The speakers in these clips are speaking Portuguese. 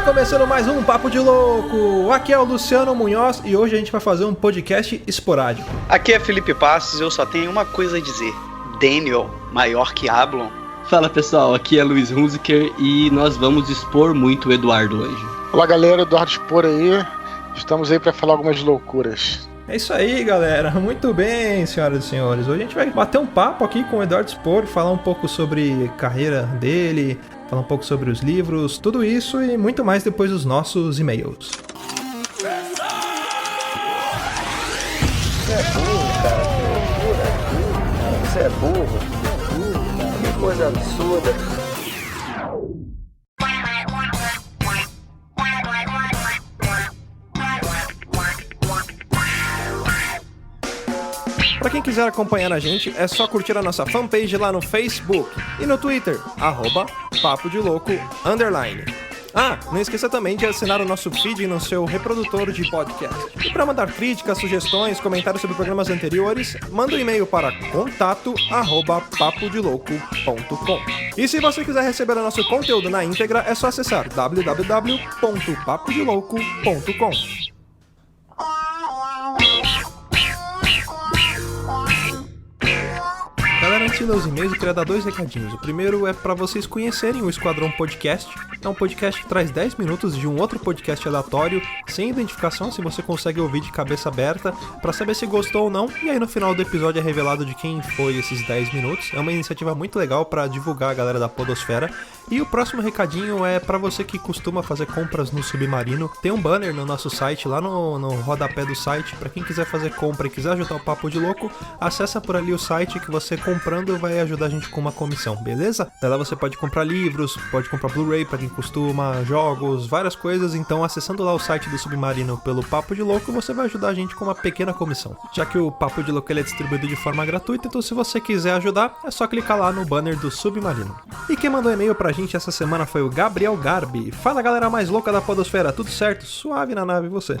começando mais um Papo de Louco. Aqui é o Luciano Munhoz e hoje a gente vai fazer um podcast esporádico. Aqui é Felipe Passos, eu só tenho uma coisa a dizer. Daniel, maior que Ablon. Fala pessoal, aqui é Luiz Hunziker e nós vamos expor muito o Eduardo hoje. Olá galera, Eduardo Spor aí. Estamos aí para falar algumas loucuras. É isso aí, galera. Muito bem, senhoras e senhores. Hoje a gente vai bater um papo aqui com o Eduardo Spor, falar um pouco sobre a carreira dele, falar um pouco sobre os livros, tudo isso e muito mais depois dos nossos e-mails. Você é burro, cara. Que loucura. Você é burro. Que coisa absurda. Pra quem quiser acompanhar a gente, é só curtir a nossa fanpage lá no Facebook e no Twitter, @Papo de Louco _. Ah, não esqueça também de assinar o nosso feed no seu reprodutor de podcast. E para mandar críticas, sugestões, comentários sobre programas anteriores, manda um e-mail para contato@papodelouco.com. E se você quiser receber o nosso conteúdo na íntegra, é só acessar www.papodelouco.com. Galera, antes de ler os e-mails, eu queria dar 2 recadinhos. O primeiro é para vocês conhecerem o Esquadrão Podcast. É um podcast que traz 10 minutos de um outro podcast aleatório, sem identificação, se você consegue ouvir de cabeça aberta, para saber se gostou ou não. E aí no final do episódio é revelado de quem foi esses 10 minutos. É uma iniciativa muito legal para divulgar a galera da podosfera. E o próximo recadinho é para você que costuma fazer compras no Submarino. Tem um banner no nosso site, lá no rodapé do site. Para quem quiser fazer compra e quiser ajudar o Papo de Louco, acessa por ali o site que você comprando vai ajudar a gente com uma comissão, beleza? Lá você pode comprar livros, pode comprar Blu-ray para quem costuma, jogos, várias coisas. Então acessando lá o site do Submarino pelo Papo de Louco, você vai ajudar a gente com uma pequena comissão. Já que o Papo de Louco ele é distribuído de forma gratuita, então se você quiser ajudar, é só clicar lá no banner do Submarino. E quem mandou e-mail pra gente essa semana foi o Gabriel Garbi. Fala galera mais louca da podosfera, tudo certo? Suave na nave você.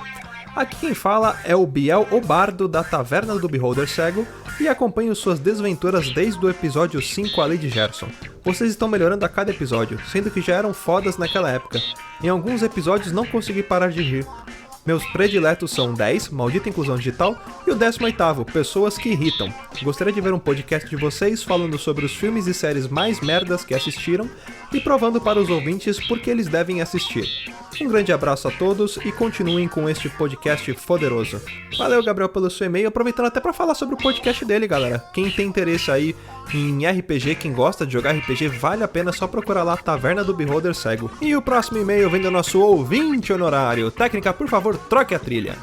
Aqui quem fala é o Biel, o bardo da Taverna do Beholder Cego, e acompanho suas desventuras desde o episódio 5 A Lei de Gerson. Vocês estão melhorando a cada episódio, sendo que já eram fodas naquela época. Em alguns episódios não consegui parar de rir. Meus prediletos são 10, Maldita Inclusão Digital, e o 18º, Pessoas que Irritam. Gostaria de ver um podcast de vocês falando sobre os filmes e séries mais merdas que assistiram e provando para os ouvintes por que eles devem assistir. Um grande abraço a todos e continuem com este podcast poderoso. Valeu, Gabriel, pelo seu e-mail. Aproveitando até para falar sobre o podcast dele, galera. Quem tem interesse aí em RPG, quem gosta de jogar RPG, vale a pena só procurar lá Taverna do Beholder Cego. E o próximo e-mail vem do nosso ouvinte honorário. Técnica, por favor, troque a trilha.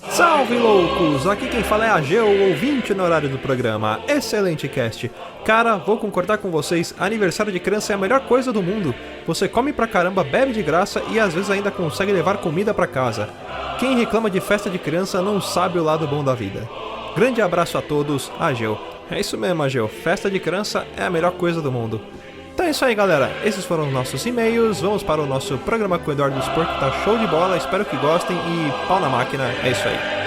Salve loucos! Aqui quem fala é a Geo, o ouvinte honorário do programa. Excelente cast. Cara, vou concordar com vocês, aniversário de criança é a melhor coisa do mundo. Você come pra caramba, bebe de graça e às vezes ainda consegue levar comida pra casa. Quem reclama de festa de criança não sabe o lado bom da vida. Grande abraço a todos, Ageu. É isso mesmo, Ageu, festa de criança é a melhor coisa do mundo. Então é isso aí, galera, esses foram os nossos e-mails. Vamos para o nosso programa com o Eduardo Spor, que tá show de bola, espero que gostem e pau na máquina, é isso aí.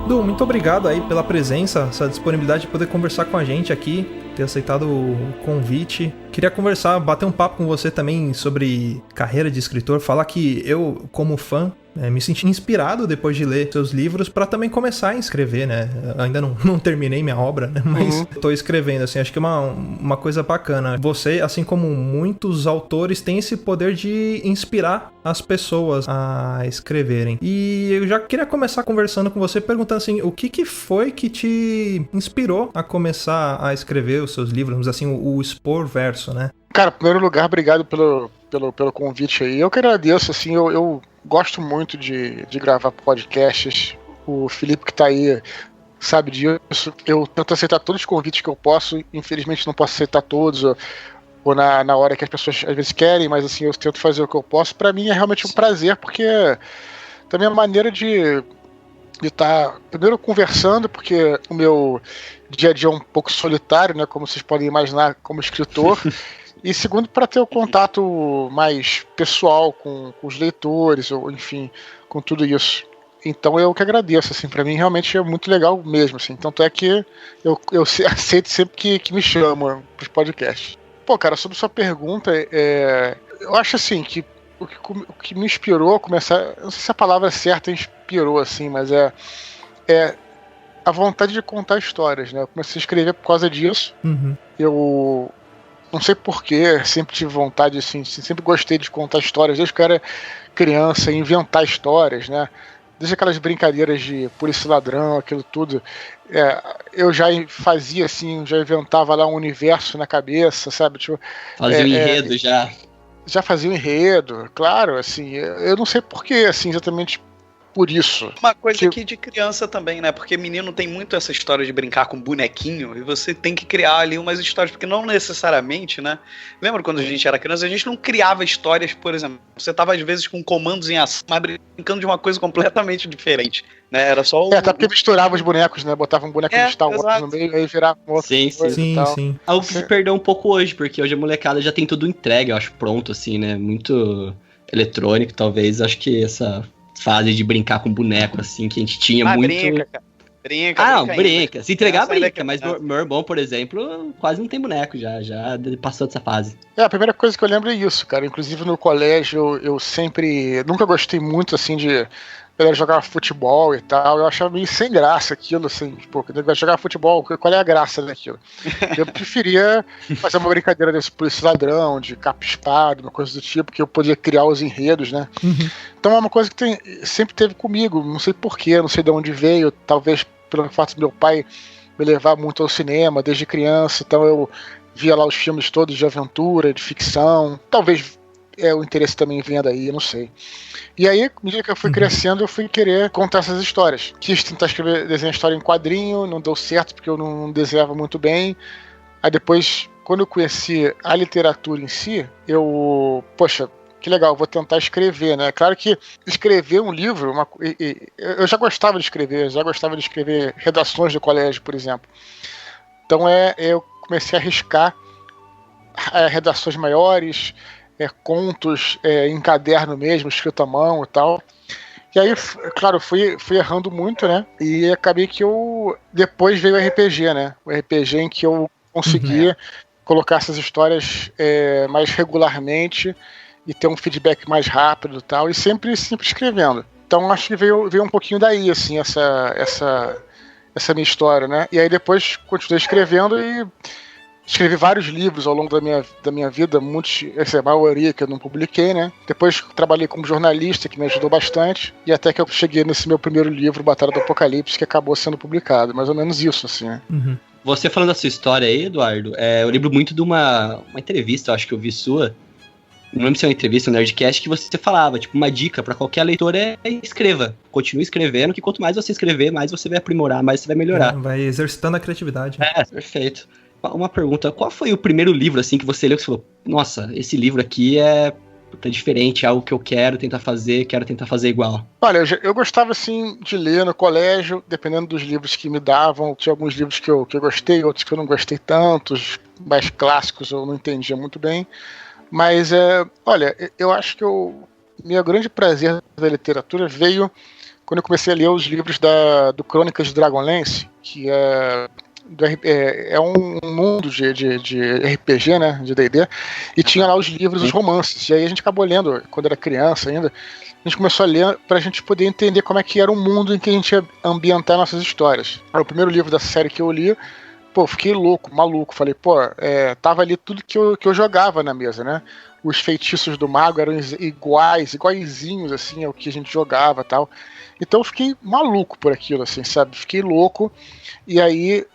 Du, muito obrigado aí pela presença, essa disponibilidade de poder conversar com a gente aqui, ter aceitado o convite. Queria conversar, bater um papo com você também sobre carreira de escritor, falar que eu, como fã, me senti inspirado depois de ler seus livros para também começar a escrever, né? Ainda não terminei minha obra, né? Mas tô escrevendo, assim, acho que é uma coisa bacana. Você, assim como muitos autores, tem esse poder de inspirar as pessoas a escreverem. E eu já queria começar conversando com você, perguntando assim, o que foi que te inspirou a começar a escrever os seus livros, vamos dizer assim, o Spor verso, né? Cara, em primeiro lugar, obrigado pelo convite aí. Eu que agradeço, assim, eu gosto muito de gravar podcasts. O Felipe que tá aí sabe disso. Eu tento aceitar todos os convites que eu posso. Infelizmente não posso aceitar todos, ou na hora que as pessoas às vezes querem, mas assim, eu tento fazer o que eu posso. Pra mim é realmente um prazer, porque também é uma maneira de de estar, primeiro, conversando, porque o meu dia a dia é um pouco solitário, né, como vocês podem imaginar, como escritor, e segundo, para ter o contato mais pessoal com os leitores, ou enfim, com tudo isso. Então eu que agradeço, assim, para mim realmente é muito legal mesmo, assim, tanto é que eu aceito sempre que me chamam pros podcasts. Pô, cara, sobre sua pergunta, eu acho assim que o que me inspirou a começar, não sei se a palavra certa inspirou, assim, mas é a vontade de contar histórias, né? Eu comecei a escrever por causa disso. Eu não sei porquê, sempre tive vontade, assim, sempre gostei de contar histórias, desde que eu era criança, inventar histórias, né? Desde aquelas brincadeiras de polícia e ladrão, aquilo tudo, eu já fazia assim, já inventava lá um universo na cabeça, sabe? Tipo, fazia um enredo já. Já fazia um enredo, claro, assim, eu não sei porquê, assim, exatamente por isso. Uma coisa que de criança também, né? Porque menino tem muito essa história de brincar com bonequinho e você tem que criar ali umas histórias, porque não necessariamente, né? Lembra quando a gente era criança, a gente não criava histórias, por exemplo, você tava às vezes com comandos em ação, mas brincando de uma coisa completamente diferente, né? Era só até porque misturava os bonecos, né? Botava um boneco de Star Wars no meio, aí virava um outro. Sim. Algo que se perdeu um pouco hoje, porque hoje a molecada já tem tudo entregue, eu acho, pronto, assim, né? Muito eletrônico, talvez. Acho que essa fase de brincar com boneco, assim, que a gente tinha muito... Brinca, cara. Brinca. Se entregar, brinca. Mas meu irmão, por exemplo, quase não tem boneco, já passou dessa fase. A primeira coisa que eu lembro é isso, cara. Inclusive no colégio, eu sempre... Nunca gostei muito, assim, de... Galera jogava futebol e tal, eu achava meio sem graça aquilo, assim, tipo, jogar futebol, qual é a graça daquilo? Eu preferia fazer uma brincadeira desse polícia ladrão, de capa-espada, uma coisa do tipo, que eu podia criar os enredos, né? Então é uma coisa que sempre teve comigo, não sei porquê, não sei de onde veio, talvez pelo fato de meu pai me levar muito ao cinema desde criança, então eu via lá os filmes todos de aventura, de ficção, talvez o interesse também vinha daí, eu não sei. E aí, à medida que eu fui crescendo, eu fui querer contar essas histórias. Quis tentar desenhar história em quadrinho, não deu certo porque eu não desenhava muito bem. Aí depois, quando eu conheci a literatura em si, poxa, que legal, vou tentar escrever, né? Claro que escrever um livro, eu já gostava de escrever, redações do colégio, por exemplo. Então eu comecei a arriscar redações maiores, contos em caderno mesmo, escrito à mão e tal. E aí, claro, fui errando muito, né? E acabei que depois veio o RPG, né? O RPG em que eu conseguia colocar essas histórias mais regularmente e ter um feedback mais rápido e tal, e sempre escrevendo. Então acho que veio um pouquinho daí, assim, essa minha história, né? E aí depois continuei escrevendo e escrevi vários livros ao longo da minha vida, essa é a maioria que eu não publiquei, né? Depois trabalhei como jornalista, que me ajudou bastante, e até que eu cheguei nesse meu primeiro livro, Batalha do Apocalipse, que acabou sendo publicado. Mais ou menos isso, assim, né? Você falando da sua história aí, Eduardo, eu lembro muito de uma entrevista, eu acho que eu vi sua, não lembro se é uma entrevista, um Nerdcast, que você falava, tipo, uma dica pra qualquer leitor escreva. Continue escrevendo, que quanto mais você escrever, mais você vai aprimorar, mais você vai melhorar. Vai exercitando a criatividade. Perfeito. Uma pergunta, qual foi o primeiro livro, assim, que você leu que você falou, nossa, esse livro aqui é diferente, é algo que eu quero tentar fazer igual? Olha, eu gostava, assim, de ler no colégio, dependendo dos livros que me davam. Tinha alguns livros que eu gostei, outros que eu não gostei tanto, os mais clássicos eu não entendia muito bem. Mas, olha, eu acho que meu grande prazer da literatura veio quando eu comecei a ler os livros do Crônicas de Dragonlance, que é um mundo de RPG, né, de D&D, e tinha lá os livros, os romances, e aí a gente acabou lendo, quando era criança ainda, a gente começou a ler pra gente poder entender como é que era o mundo em que a gente ia ambientar nossas histórias. Era o primeiro livro da série que eu li, fiquei maluco, falei, tava ali tudo que eu jogava na mesa, né, os feitiços do mago eram iguaizinhos, assim, ao que a gente jogava e tal, então eu fiquei maluco por aquilo, assim, sabe, fiquei louco. E aí,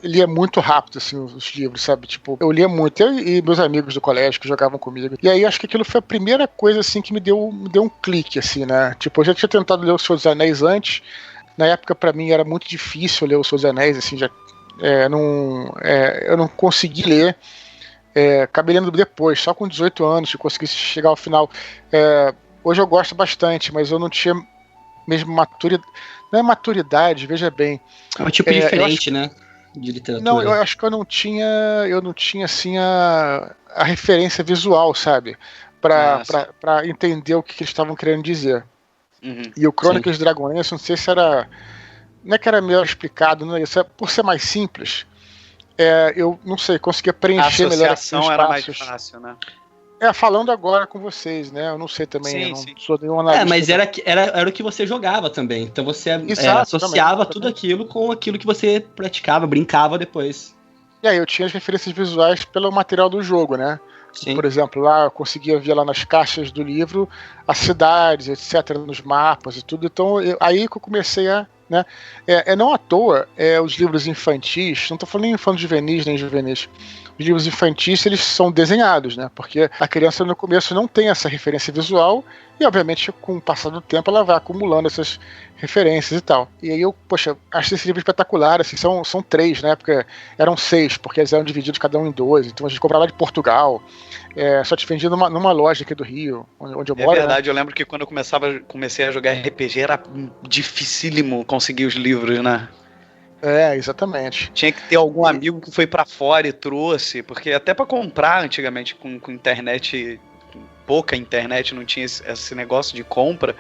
lia muito rápido, assim, os livros, sabe? Tipo, eu lia muito, eu e meus amigos do colégio que jogavam comigo. E aí, acho que aquilo foi a primeira coisa, assim, que me deu um clique, assim, né? Tipo, eu já tinha tentado ler O Senhor dos Anéis antes. Na época, pra mim, era muito difícil ler O Senhor dos Anéis, assim, eu não consegui ler. Acabei lendo depois, só com 18 anos, que consegui chegar ao final. Hoje eu gosto bastante, mas eu não tinha mesma maturidade. Não é maturidade, veja bem. É um tipo diferente, né? De literatura. Não, eu acho que eu não tinha assim a referência visual, sabe? Pra entender o que eles estavam querendo dizer. Uhum. E o Crônicas de Dragonlance, não sei se era. Não é que era melhor explicado, não é isso. Por ser mais simples, eu não sei, conseguia preencher melhor aqueles espaços. A associação era mais fácil, né? Falando agora com vocês, né? Eu não sei também, Sim. não sou nenhum analista. Mas era o que você jogava também. Então você associava tudo aquilo com aquilo que você praticava, brincava depois. E aí eu tinha as referências visuais pelo material do jogo, né? Sim. Por exemplo, lá eu conseguia ver lá nas caixas do livro as cidades, etc., nos mapas e tudo. Então, aí que eu comecei a... Né? Não à toa, os livros infantis, não estou falando nem falando juvenis nem juvenis, os livros infantis eles são desenhados, né? Porque a criança no começo não tem essa referência visual e obviamente com o passar do tempo ela vai acumulando essas referências e tal. E aí eu, acho esse livro espetacular, assim, são 3, na época eram 6, porque eles eram divididos cada um em 2, então a gente comprava lá de Portugal, só te vendia numa loja aqui do Rio, onde eu moro. É verdade, né? Eu lembro que quando eu comecei a jogar RPG era dificílimo conseguir os livros, né? Exatamente. Tinha que ter algum amigo que foi pra fora e trouxe, porque até pra comprar antigamente com internet, pouca internet, não tinha esse negócio de compra,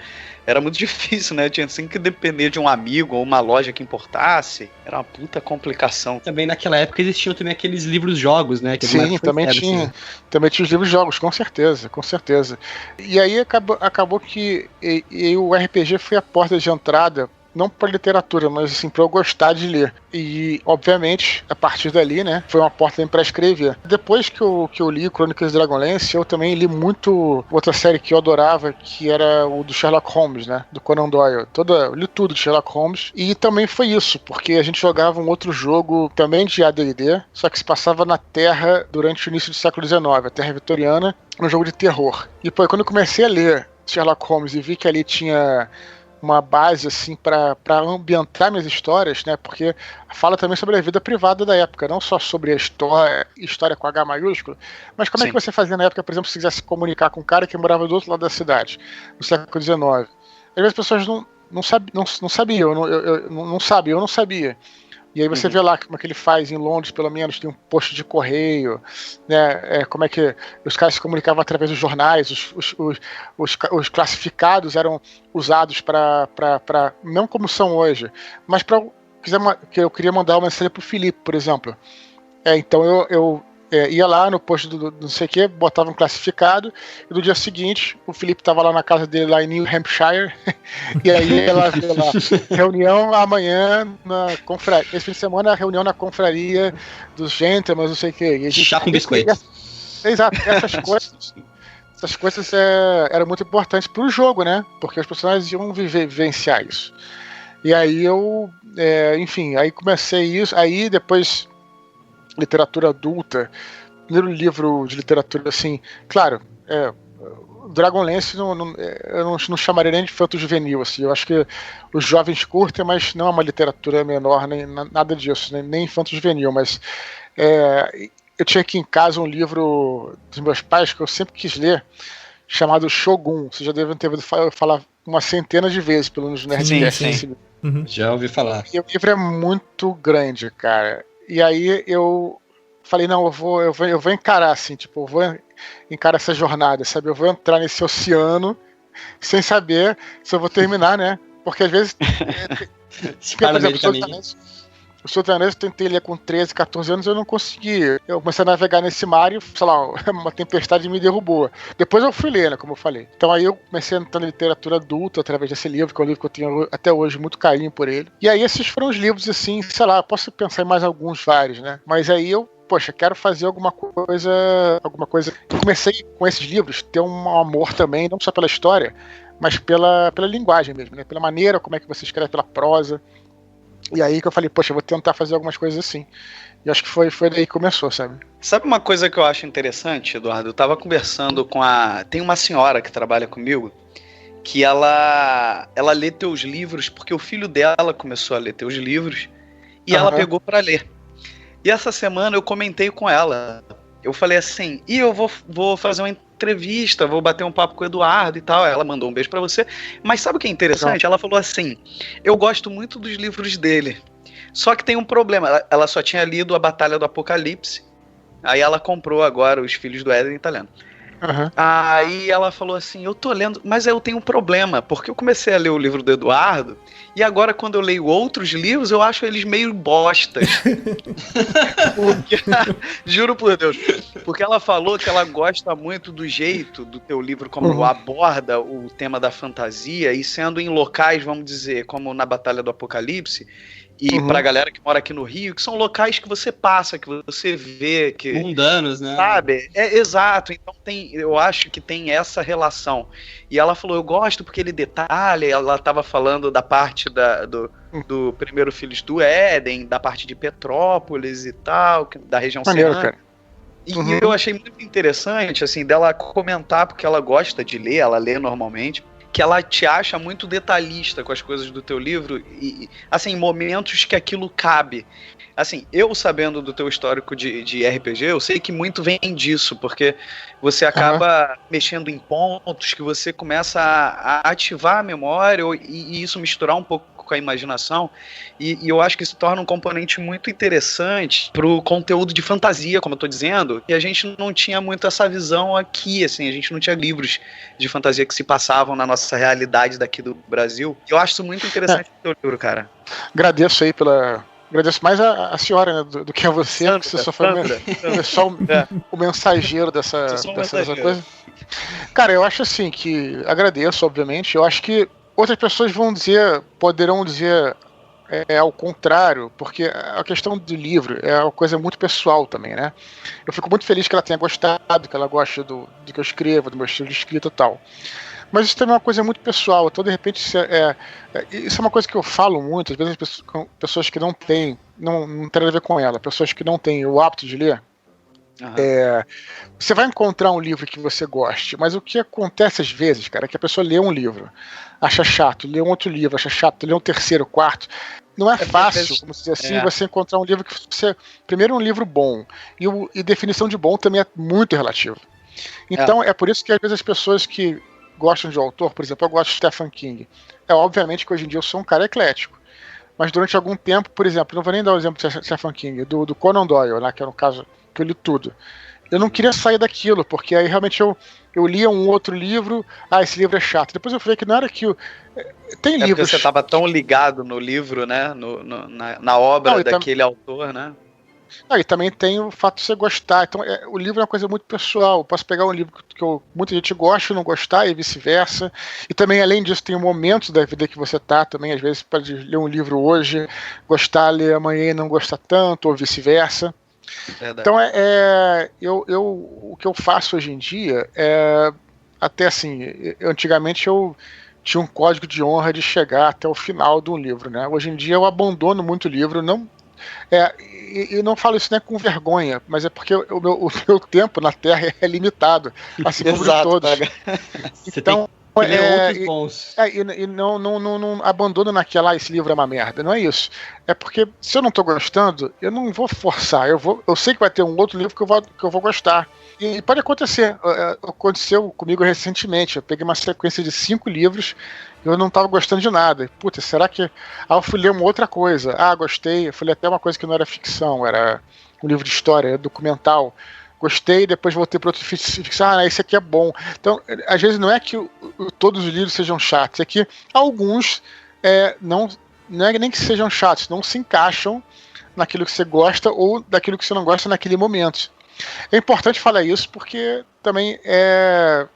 era muito difícil, né? Tinha sempre que depender de um amigo ou uma loja que importasse. Era uma puta complicação. Também naquela época existiam também aqueles livros-jogos, né? Sim, também tinha. Assim. Também tinha os livros-jogos, com certeza. E aí acabou que o RPG foi a porta de entrada, não para literatura, mas assim, para eu gostar de ler. E, obviamente, a partir dali, né, foi uma porta para escrever. Depois que eu li Crônicas de Dragonlance, eu também li muito outra série que eu adorava, que era o do Sherlock Holmes, né, do Conan Doyle. Eu li tudo de Sherlock Holmes. E também foi isso, porque a gente jogava um outro jogo também de AD&D, só que se passava na Terra durante o início do século XIX, a Terra Vitoriana, um jogo de terror. E, quando eu comecei a ler Sherlock Holmes e vi que ali tinha uma base assim para ambientar minhas histórias, né? Porque fala também sobre a vida privada da época, não só sobre a história com H maiúsculo, mas como é que você fazia na época, por exemplo, se quisesse se comunicar com um cara que morava do outro lado da cidade, no século XIX. Às vezes as pessoas não sabiam, eu não sabia. E aí você vê lá como é que ele faz em Londres, pelo menos, tem um posto de correio, né? Como é que os caras se comunicavam através dos jornais, os classificados eram usados para não como são hoje, mas que eu queria mandar uma mensagem pro Felipe, por exemplo. Então eu ia lá no posto do não sei o que, botava um classificado, e no dia seguinte o Felipe estava lá na casa dele, lá em New Hampshire, e aí ela viu lá, reunião amanhã na confraria, esse fim de semana, reunião na confraria dos gentlemen, não sei o que. Chá com biscoito. Exato, essas coisas eram muito importantes pro jogo, né? Porque os personagens iam vivenciar isso. E aí enfim, aí comecei isso, aí depois literatura adulta, primeiro livro de literatura, assim, claro, Dragonlance eu não chamaria nem de infanto juvenil, assim, eu acho que os jovens curtem, mas não é uma literatura menor, nem nada disso, nem infanto juvenil, mas eu tinha aqui em casa um livro dos meus pais que eu sempre quis ler, chamado Shogun. Vocês já devem ter ouvido falar uma centena de vezes, pelo menos no Nerdcast. Sim. Uhum. Já ouvi falar. E o livro é muito grande, cara. E aí eu falei, não, eu vou encarar, assim, tipo, eu vou encarar essa jornada, sabe? Eu vou entrar nesse oceano sem saber se eu vou terminar, né? Porque às vezes... por exemplo, o Sultanês eu tentei ler com 13, 14 anos, eu não consegui. Eu comecei a navegar nesse mar e, sei lá, uma tempestade me derrubou. Depois eu fui ler, né, como eu falei. Então aí eu comecei a entrar na literatura adulta através desse livro, que é um livro que eu tenho até hoje muito carinho por ele. E aí esses foram os livros, assim, sei lá, eu posso pensar em mais alguns, vários, né? Mas aí eu, quero fazer alguma coisa. Eu comecei com esses livros ter um amor também, não só pela história, mas pela linguagem mesmo, né? Pela maneira como é que você escreve, pela prosa. E aí que eu falei, eu vou tentar fazer algumas coisas assim. E acho que foi daí que começou, sabe? Sabe uma coisa que eu acho interessante, Eduardo? Eu tava conversando tem uma senhora que trabalha comigo, que ela lê teus livros, porque o filho dela começou a ler teus livros, e ela pegou pra ler. E essa semana eu comentei com ela, eu falei assim, eu vou fazer entrevista, vou bater um papo com o Eduardo e tal. Ela mandou um beijo pra você. Mas sabe o que é interessante? Ela falou assim, eu gosto muito dos livros dele. Só que tem um problema, ela só tinha lido A Batalha do Apocalipse, aí ela comprou agora Os Filhos do Éden italiano. Uhum. Aí ela falou assim, eu tô lendo, mas eu tenho um problema, porque eu comecei a ler o livro do Eduardo, e agora quando eu leio outros livros, eu acho eles meio bostas. Porque, juro por Deus, porque ela falou que ela gosta muito do jeito do teu livro, como aborda o tema da fantasia, e sendo em locais, vamos dizer, como na Batalha do Apocalipse, e pra galera que mora aqui no Rio, que são locais que você passa, que você vê, que... mundanos, né? Sabe? Exato. Então eu acho que tem essa relação. E ela falou, eu gosto porque ele detalha, ela estava falando da parte do primeiro Filhos do Éden, da parte de Petrópolis e tal, da região serrana. E eu achei muito interessante, assim, dela comentar, porque ela gosta de ler, ela lê normalmente, que ela te acha muito detalhista com as coisas do teu livro e, assim, momentos que aquilo cabe. Assim, eu sabendo do teu histórico de RPG, eu sei que muito vem disso, porque você acaba mexendo em pontos que você começa a ativar a memória e isso misturar um pouco com a imaginação, e eu acho que isso torna um componente muito interessante pro conteúdo de fantasia, como eu tô dizendo, e a gente não tinha muito essa visão aqui, assim, a gente não tinha livros de fantasia que se passavam na nossa realidade daqui do Brasil. Eu acho isso muito interessante no teu livro, cara. Agradeço aí agradeço mais a senhora, né, do que a você, Sandra, porque você só foi só o mensageiro dessa coisa. Cara, eu acho assim que agradeço, obviamente. Eu acho que outras pessoas poderão dizer ao contrário, porque a questão do livro é uma coisa muito pessoal também, né? Eu fico muito feliz que ela tenha gostado, que ela goste do que eu escrevo, do meu estilo de escrita e tal. Mas isso também é uma coisa muito pessoal. Então, de repente, isso é uma coisa que eu falo muito. Às vezes, pessoas que não tem nada a ver com ela, pessoas que não têm o hábito de ler. Você vai encontrar um livro que você goste, mas o que acontece às vezes, cara, é que a pessoa lê um livro, acha chato, lê um outro livro, acha chato, lê um terceiro, quarto. Não é fácil, como se diz assim, você encontrar um livro que você. Primeiro, um livro bom. E definição de bom também é muito relativo. Então, é por isso que às vezes as pessoas que gostam de um autor, por exemplo, eu gosto de Stephen King. Obviamente que hoje em dia eu sou um cara eclético. Mas durante algum tempo, por exemplo, não vou nem dar o exemplo de Stephen King, do Conan Doyle, né, que era um caso que eu li tudo. Eu não queria sair daquilo, porque aí realmente eu lia um outro livro, esse livro é chato. Depois eu falei que não era que tem livros... Porque você estava tão ligado no livro, né, na obra daquele autor, né? E também tem o fato de você gostar. Então, o livro é uma coisa muito pessoal. Eu posso pegar um livro que muita gente gosta e não gostar, e vice-versa. E também, além disso, tem momentos da vida que você tá também. Às vezes, pode ler um livro hoje, gostar, ler amanhã e não gostar tanto, ou vice-versa. Verdade. Então, o que eu faço hoje em dia é... Até assim, antigamente eu tinha um código de honra de chegar até o final de um livro, né? Hoje em dia eu abandono muito livro, não... E não falo isso, né, com vergonha, mas é porque o meu tempo na Terra é limitado, assim como de todos. Então, outros bons. E não abandono naquela, esse livro é uma merda, não é isso. É porque se eu não tô gostando, eu não vou forçar, eu sei que vai ter um outro livro que eu vou gostar. E pode acontecer, aconteceu comigo recentemente, eu peguei uma sequência de 5 livros, eu não estava gostando de nada. Putz, será que... eu fui ler uma outra coisa. Gostei, eu fui ler até uma coisa que não era ficção, era um livro de história, documental. Gostei, depois voltei para outro ficção, esse aqui é bom. Então, às vezes não é que todos os livros sejam chatos, é que alguns não é nem que sejam chatos, não se encaixam naquilo que você gosta ou daquilo que você não gosta naquele momento. É importante falar isso porque também é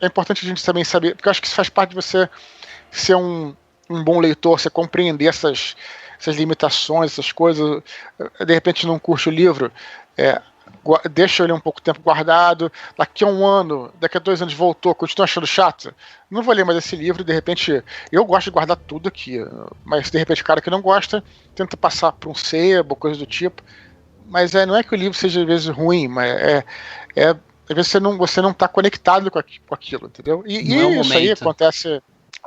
importante a gente também saber, porque eu acho que isso faz parte de você ser um bom leitor, você compreender essas limitações, essas coisas. De repente não curte o livro, deixa ele um pouco de tempo guardado, daqui a 1 ano, daqui a 2 anos voltou, continua achando chato, não vou ler mais esse livro. De repente, eu gosto de guardar tudo aqui, mas de repente o cara que não gosta tenta passar por um sebo, coisa do tipo. Mas não é que o livro seja às vezes ruim, mas às vezes você não está conectado com aquilo, entendeu? E isso aí acontece,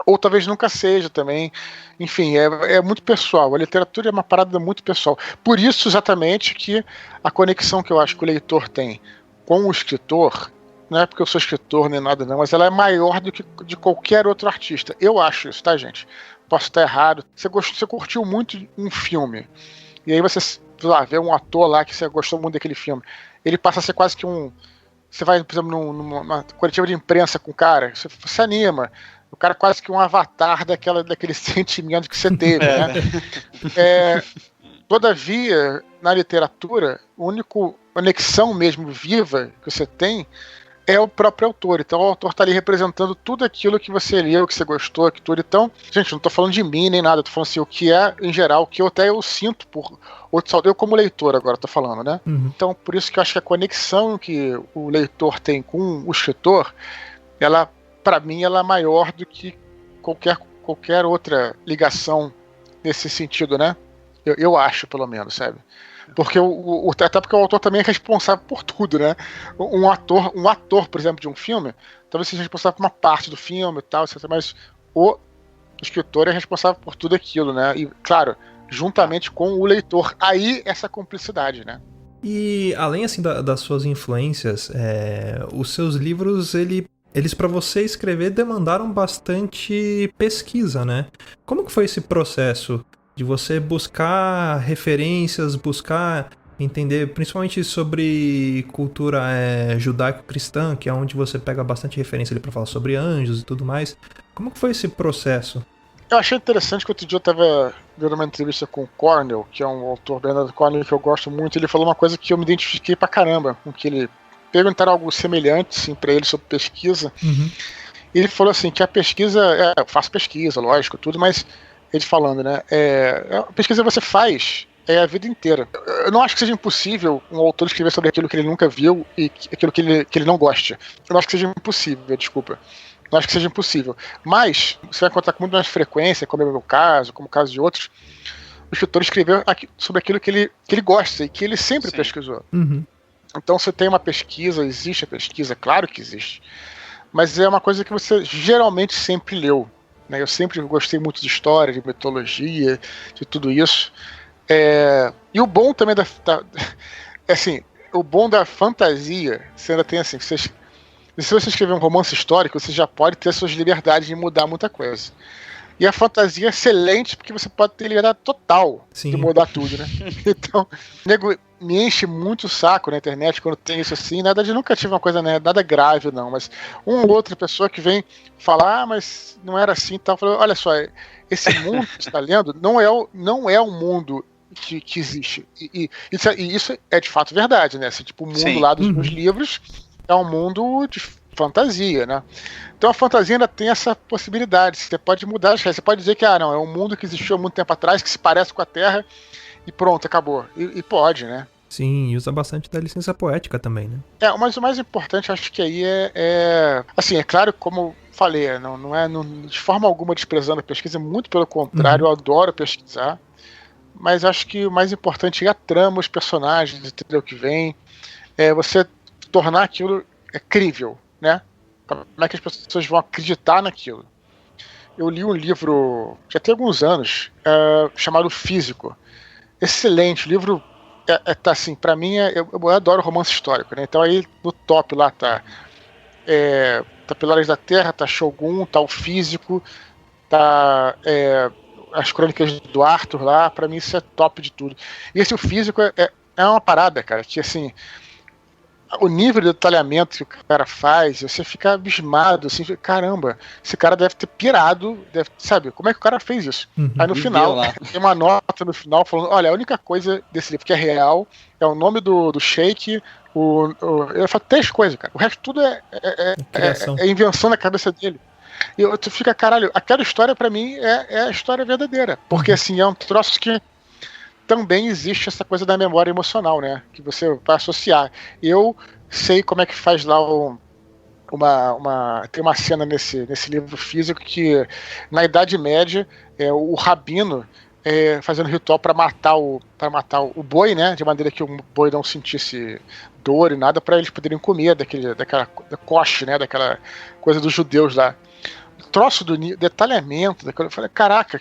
ou talvez nunca seja também. Enfim, é muito pessoal. A literatura é uma parada muito pessoal. Por isso, exatamente, que a conexão que eu acho que o leitor tem com o escritor não é porque eu sou escritor nem nada não, mas ela é maior do que de qualquer outro artista. Eu acho isso, tá, gente? Posso estar errado. Você curtiu muito um filme, e aí você, sei lá, vê um ator lá que você gostou muito daquele filme. Ele passa a ser quase que um... Você vai, por exemplo, numa coletiva de imprensa com o cara, você se anima. O cara é quase que um avatar daquele sentimento que você teve, né? Todavia, na literatura, a única conexão mesmo viva que você tem é o próprio autor. Então o autor está ali representando tudo aquilo que você leu, que você gostou, que tudo. Então, gente, não estou falando de mim nem nada, estou falando assim, o que é, em geral, o que eu sinto por outros autores, eu como leitor agora estou falando, né? Uhum. Então, por isso que eu acho que a conexão que o leitor tem com o escritor, ela, para mim, ela é maior do que qualquer outra ligação nesse sentido, né? Eu acho, pelo menos, sabe? Porque até porque o autor também é responsável por tudo, né? Um ator, por exemplo, de um filme, talvez seja responsável por uma parte do filme e tal, etc. Mas o escritor é responsável por tudo aquilo, né? E, claro, juntamente com o leitor. Aí, essa cumplicidade, né? E, além, assim, das suas influências, os seus livros, eles para você escrever demandaram bastante pesquisa, né? Como que foi esse processo de você buscar referências, buscar entender principalmente sobre cultura judaico-cristã, que é onde você pega bastante referência ali para falar sobre anjos e tudo mais. Como que foi esse processo? Eu achei interessante que outro dia eu estava vendo uma entrevista com o Cornell, que é um autor, Bernard Cornell, que eu gosto muito. Ele falou uma coisa que eu me identifiquei pra caramba, com que ele perguntaram algo semelhante assim, para ele sobre pesquisa. Uhum. Ele falou assim, que a pesquisa, eu faço pesquisa, lógico, tudo, mas ele falando, né? A pesquisa você faz a vida inteira. Eu não acho que seja impossível um autor escrever sobre aquilo que ele nunca viu e aquilo que ele não gosta. Eu não acho que seja impossível, desculpa. Não acho que seja impossível. Mas você vai encontrar com muito mais frequência, como é o meu caso, como o caso de outros, o escritor escreveu sobre aquilo que ele gosta e que ele sempre pesquisou. Uhum. Então você tem uma pesquisa, existe a pesquisa, claro que existe, mas é uma coisa que você geralmente sempre leu. Eu sempre gostei muito de história, de mitologia, de tudo isso. E o bom também o bom da fantasia, você ainda tem assim, se você escrever um romance histórico, você já pode ter suas liberdades de mudar muita coisa. E a fantasia é excelente porque você pode ter liberdade total de mudar tudo, né? Então, o nego me enche muito o saco na internet quando tem isso assim. Na verdade, eu nunca tive uma coisa, né, nada grave, não. Mas uma ou outra pessoa que vem falar, mas não era assim e tal. Falou, olha só, esse mundo que você está lendo não é um mundo que existe. E isso é de fato verdade, né? Assim, tipo, o mundo lá dos livros é um mundo de fantasia, né? Então a fantasia ainda tem essa possibilidade. Você pode mudar as regras. Você pode dizer que não, é um mundo que existiu há muito tempo atrás, que se parece com a Terra e pronto, acabou. E pode, né? Sim, e usa bastante da licença poética também, né? Mas o mais importante, acho que aí assim, é claro, como eu falei, não é de forma alguma desprezando a pesquisa, muito pelo contrário, eu adoro pesquisar, mas acho que o mais importante é a trama, os personagens, entendeu, que vem, você tornar aquilo crível, né? Como é que as pessoas vão acreditar naquilo? Eu li um livro, já tem alguns anos, chamado Físico. Excelente, o livro tá assim, pra mim, eu adoro romance histórico, né? Então aí no top lá tá Pilares da Terra, tá Shogun, tá o Físico, tá as Crônicas do Arthur lá, pra mim isso é top de tudo. E esse o Físico é uma parada, cara, que assim, o nível de detalhamento que o cara faz, você fica abismado, assim, caramba, esse cara deve ter pirado, sabe, como é que o cara fez isso? Aí no final, tem uma nota no final falando, olha, a única coisa desse livro que é real é o nome do Sheik, eu falo 3 coisas, cara, o resto tudo é invenção na cabeça dele. E tu fica, caralho, aquela história pra mim é a história verdadeira, porque assim, é um troço que também existe essa coisa da memória emocional, né? Que você vai associar. Eu sei como é que faz lá tem uma cena nesse livro Físico que na Idade Média o rabino fazendo ritual para matar o boi, né? De maneira que o boi não sentisse dor e nada, para eles poderem comer daquela coche, né? Daquela coisa dos judeus lá. troço do detalhamento daquilo, eu falei, caraca,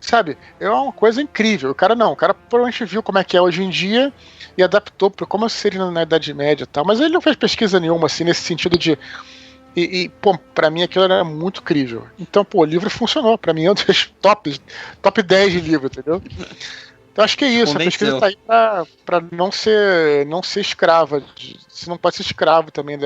sabe, é uma coisa incrível. O cara provavelmente viu como é que é hoje em dia e adaptou para como seria na Idade Média e tal, mas ele não fez pesquisa nenhuma, assim, nesse sentido de... pô, pra mim aquilo era muito incrível. Então, pô, o livro funcionou, pra mim é um dos top 10 de livro, entendeu? Então acho que é isso, Convenceu. a pesquisa tá aí pra não ser escrava, você não pode ser escravo também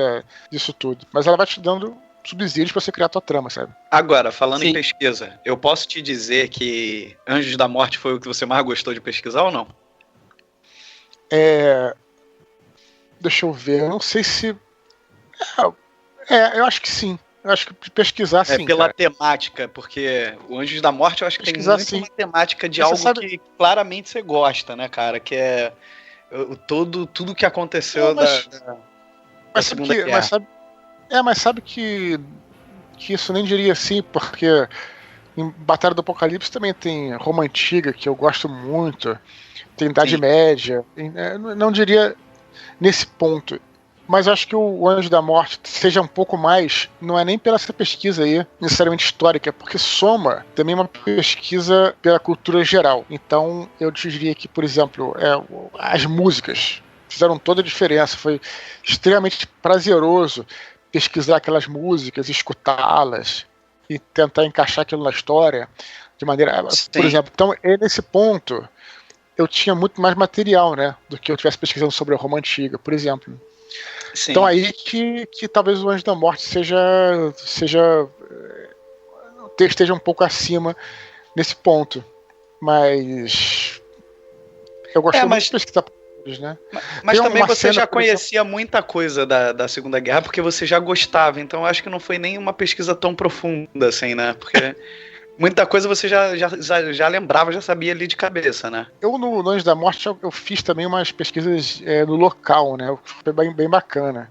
disso tudo, mas ela vai te dando subsídios pra você criar a tua trama, sabe? Agora, falando em Sim. pesquisa, eu posso te dizer que Anjos da Morte foi o que você mais gostou de pesquisar ou não? Deixa eu ver, eu não sei se... eu acho que sim. Eu acho que pesquisar sim, pela cara. temática, porque o Anjos da Morte eu acho que Pesquisar, tem muito sim. uma temática de Você algo sabe- que claramente você gosta, né, cara? Que é tudo que aconteceu Não, mas- da Mas sabe Segunda que, Guerra. mas sabe que isso nem diria assim, porque em Batalha do Apocalipse também tem Roma Antiga, que eu gosto muito, tem Idade Sim. Média, não diria nesse ponto, mas eu acho que o Anjo da Morte seja um pouco mais, não é nem pela essa pesquisa aí, necessariamente histórica, é porque soma também uma pesquisa pela cultura geral. Então eu diria que, por exemplo, as músicas fizeram toda a diferença, foi extremamente prazeroso pesquisar aquelas músicas, escutá-las e tentar encaixar aquilo na história de maneira... Sim. Por exemplo, então nesse ponto eu tinha muito mais material, né, do que eu estivesse pesquisando sobre a Roma Antiga, por exemplo. Sim. Então aí que talvez o Anjo da Morte esteja um pouco acima nesse ponto. Mas eu gosto muito mas- de pesquisar eles, né? Mas Tem também uma você cena, já por exemplo- conhecia muita coisa da Segunda Guerra, porque você já gostava, então eu acho que não foi nem uma pesquisa tão profunda assim, né? Porque muita coisa você já lembrava, já sabia ali de cabeça, né? Eu no Anjo da Morte eu fiz também umas pesquisas no local, né? Foi bem bacana.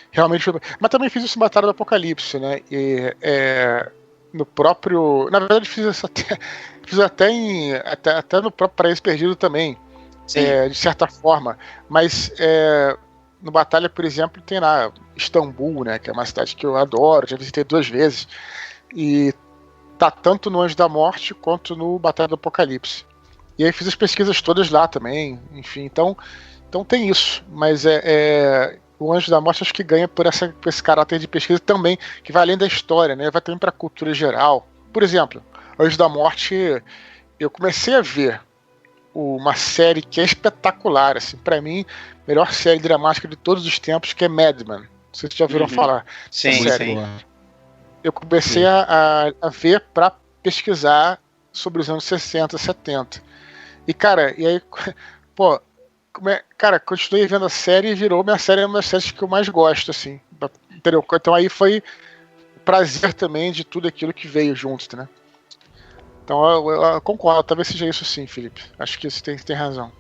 Realmente foi... Mas também fiz isso em Batalha do Apocalipse, né? E, no próprio... Na verdade fiz até no próprio Paraíso Perdido também. Sim. De certa forma, mas no Batalha, por exemplo, tem lá Istambul, né, que é uma cidade que eu adoro, já visitei 2 vezes, e tá tanto no Anjo da Morte quanto no Batalha do Apocalipse. E aí fiz as pesquisas todas lá também, enfim, então tem isso, mas o Anjo da Morte acho que ganha por esse caráter de pesquisa também, que vai além da história, né, vai também para a cultura geral. Por exemplo, Anjo da Morte, eu comecei a ver uma série que é espetacular, assim, pra mim, melhor série dramática de todos os tempos, que é Mad Men. Vocês já ouviram falar? Sim, sério. sim. Eu comecei a ver pra pesquisar sobre os anos 60, 70. E, cara, pô, cara, continuei vendo a série e virou uma das séries que eu mais gosto, assim. Entendeu? Então aí foi o prazer também de tudo aquilo que veio junto, né? Então eu concordo, talvez seja isso sim, Felipe. Acho que você tem razão.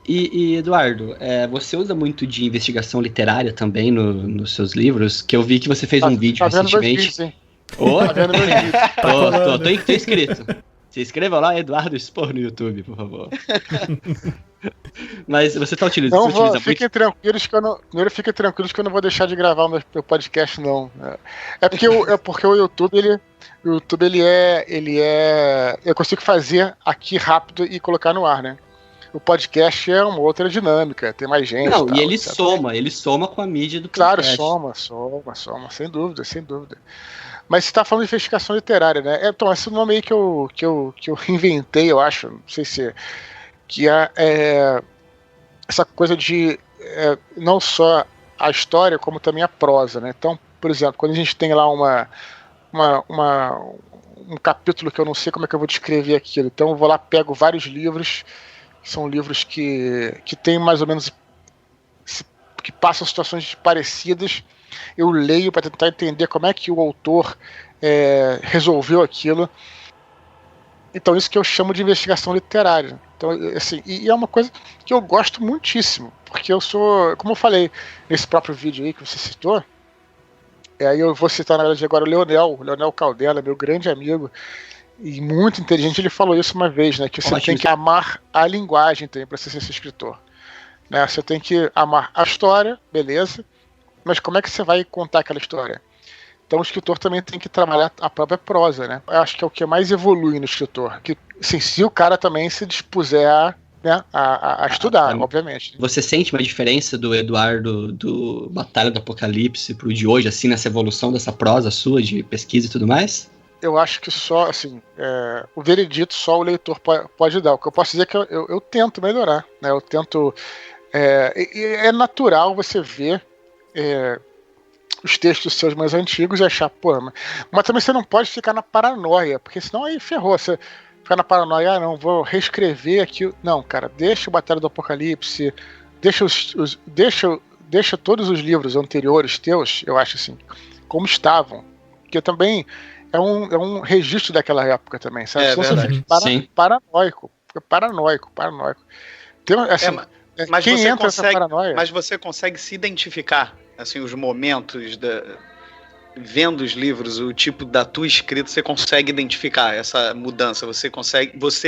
E Eduardo, você usa muito de investigação literária também nos seus livros? Que eu vi que você fez um vídeo vendo meus recentemente. vídeos, hein? Ô, Tá vendo meus vídeos. tô inscrito. Se inscreva lá, Eduardo Spor, no YouTube, por favor. Mas você utiliza muito... Fiquem tranquilos que eu não vou deixar de gravar o meu podcast, não. É porque o YouTube, eu consigo fazer aqui rápido e colocar no ar, né? O podcast é uma outra dinâmica, tem mais gente. Não, tal, e ele etc. soma com a mídia do Claro, podcast. soma, sem dúvida. Mas você tá falando de investigação literária, né? Então, esse nome aí que eu inventei, eu acho, não sei se... Que é essa coisa de não só a história, como também a prosa, né? Então, por exemplo, quando a gente tem lá um capítulo que eu não sei como é que eu vou descrever aquilo, então eu vou lá, pego vários livros, que são livros que tem mais ou menos... que passam situações parecidas, eu leio para tentar entender como é que o autor resolveu aquilo. Então isso que eu chamo de investigação literária. Então, assim, e é uma coisa que eu gosto muitíssimo, porque eu sou, como eu falei nesse próprio vídeo aí que você citou, aí eu vou citar na verdade agora o Leonel Caldela, meu grande amigo e muito inteligente, ele falou isso uma vez, né, que você tem que amar a linguagem também para ser escritor, né? Você tem que amar a história, beleza, mas como é que você vai contar aquela história? Então o escritor também tem que trabalhar a própria prosa, né? Eu acho que é o que mais evolui no escritor. Que, assim, se o cara também se dispuser a estudar, obviamente. Você sente uma diferença do Eduardo do Batalha do Apocalipse pro de hoje, assim, nessa evolução dessa prosa sua de pesquisa e tudo mais? Eu acho que só, assim, o veredito só o leitor pode dar. O que eu posso dizer é que eu tento melhorar, né? Eu tento... É natural você ver os textos seus mais antigos e achar, pô, mas também você não pode ficar na paranoia, porque senão aí ferrou. Você ficar na paranoia, não, vou reescrever aqui. Não, cara, deixa o Batalha do Apocalipse, deixa todos os livros anteriores teus, eu acho assim, como estavam. Porque também é um registro daquela época também, sabe? É senão verdade. você fica paranoico. Tem, assim, mas quem você entra nessa paranoia... Mas você consegue se identificar, assim, os momentos vendo os livros, o tipo da tua escrita, você consegue identificar essa mudança? Você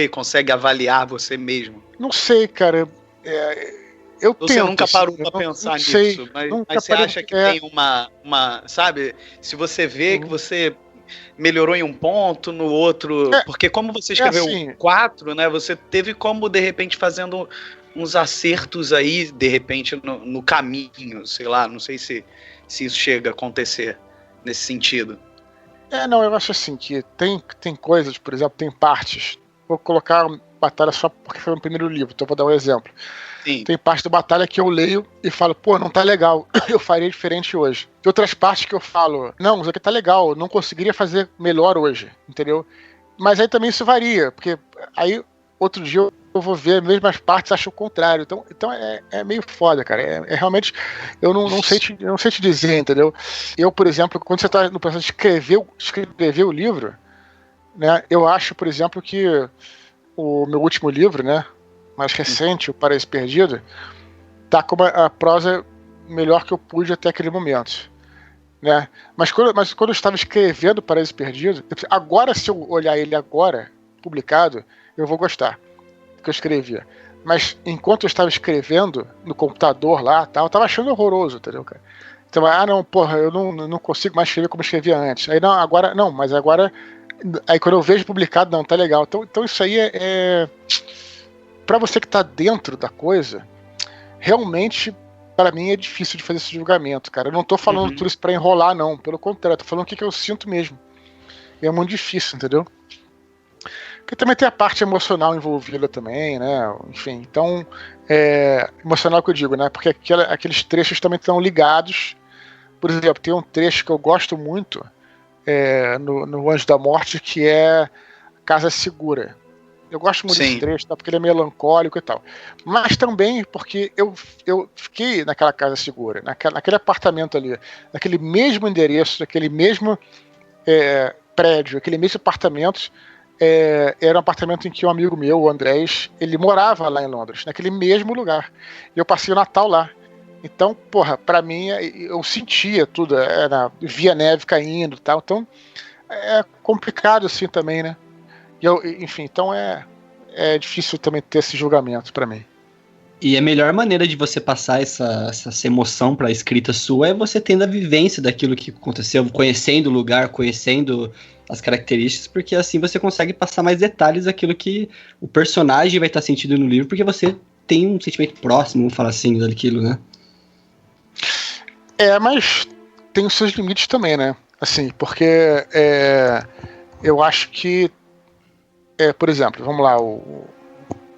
consegue avaliar você mesmo? Não sei, cara. Eu você tento, nunca parou assim, pra pensar nisso, sei, mas você acha que tem uma, sabe? Se você vê que você melhorou em um ponto, no outro... Porque como você escreveu assim, 4, né? Você teve como, de repente, fazendo uns acertos aí, de repente, no caminho, sei lá, não sei se isso chega a acontecer nesse sentido. Não, eu acho assim, que tem coisas, por exemplo, tem partes. Vou colocar Batalha só porque foi o primeiro livro, então vou dar um exemplo. Sim. Tem parte do Batalha que eu leio e falo, pô, não tá legal, eu faria diferente hoje. Tem outras partes que eu falo, não, isso aqui tá legal, não conseguiria fazer melhor hoje, entendeu? Mas aí também isso varia, porque aí outro dia eu vou ver as mesmas partes e acho o contrário. Então é meio foda, cara. Realmente, eu não sei te dizer, entendeu? Eu, por exemplo, quando você tá no processo de escrever o livro, né, eu acho, por exemplo, que o meu último livro, né, mais recente, O Paraíso Perdido, tá com a prosa melhor que eu pude até aquele momento, né? Mas quando eu estava escrevendo O Paraíso Perdido, agora, se eu olhar ele agora, publicado, eu vou gostar do que eu escrevia. Mas enquanto eu estava escrevendo no computador lá, eu tava achando horroroso, entendeu, cara? Então, não, porra, eu não consigo mais escrever como eu escrevia antes. Aí não, agora, não, mas agora... Aí quando eu vejo publicado, não, tá legal. Então isso aí pra você que tá dentro da coisa, realmente, para mim, é difícil de fazer esse julgamento, cara. Eu não tô falando tudo isso pra enrolar, não. Pelo contrário, tô falando o que eu sinto mesmo. E é muito difícil, entendeu? Porque também tem a parte emocional envolvida também, né? Enfim, então, emocional que eu digo, né? Porque aqueles trechos também estão ligados. Por exemplo, tem um trecho que eu gosto muito no Anjo da Morte, que é Casa Segura. Eu gosto muito desse trecho, tá? Porque ele é melancólico e tal. Mas também porque eu fiquei naquela Casa Segura, naquele apartamento ali, naquele mesmo endereço, naquele mesmo prédio, aquele mesmo apartamento. Era um apartamento em que um amigo meu, o Andrés, ele morava lá em Londres, naquele mesmo lugar. E eu passei o Natal lá. Então, porra, pra mim, eu sentia tudo, via neve caindo e tal. Então, é complicado assim também, né? Enfim, então é difícil também ter esse julgamento pra mim. E a melhor maneira de você passar essa emoção pra escrita sua é você tendo a vivência daquilo que aconteceu, conhecendo o lugar, conhecendo as características, porque assim você consegue passar mais detalhes daquilo que o personagem vai estar sentindo no livro, porque você tem um sentimento próximo, vamos falar assim, daquilo, né? Mas tem os seus limites também, né? Assim, porque eu acho que, por exemplo, vamos lá,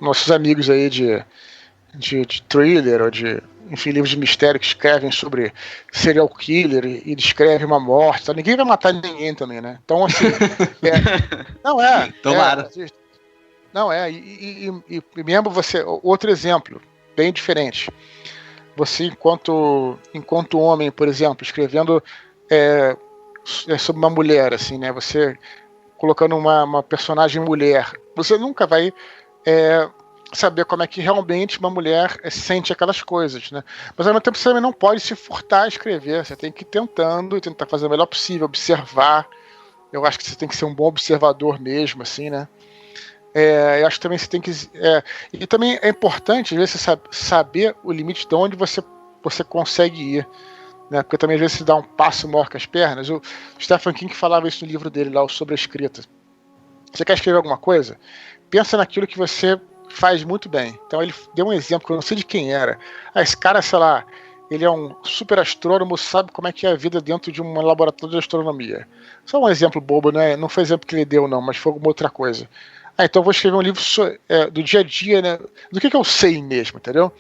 nossos amigos aí de thriller ou de, enfim, livros de mistério que escrevem sobre serial killer e descrevem uma morte, tá? Ninguém vai matar ninguém também, né? Então, assim, Tomara. E mesmo você, outro exemplo, bem diferente. Você, enquanto homem, por exemplo, escrevendo sobre uma mulher, assim, né? Você colocando uma personagem mulher, você nunca vai saber como é que realmente uma mulher sente aquelas coisas, né? Mas ao mesmo tempo você também não pode se furtar a escrever, você tem que ir tentando, tentar fazer o melhor possível, observar. Eu acho que você tem que ser um bom observador mesmo, assim, né? Eu acho que também você tem que... e também é importante, às vezes, você saber o limite de onde você consegue ir. né? Porque também às vezes se dá um passo maior que as pernas. O Stephen King falava isso no livro dele lá, o Sobre a Escrita. Você quer escrever alguma coisa? Pensa naquilo que você faz muito bem. Então ele deu um exemplo que eu não sei de quem era. Esse cara, sei lá, ele é um super astrônomo, sabe como é que é a vida dentro de um laboratório de astronomia. Só um exemplo bobo, né? Não foi exemplo que ele deu, não, mas foi alguma outra coisa. Então eu vou escrever um livro do dia a dia, né? Do que eu sei mesmo, entendeu?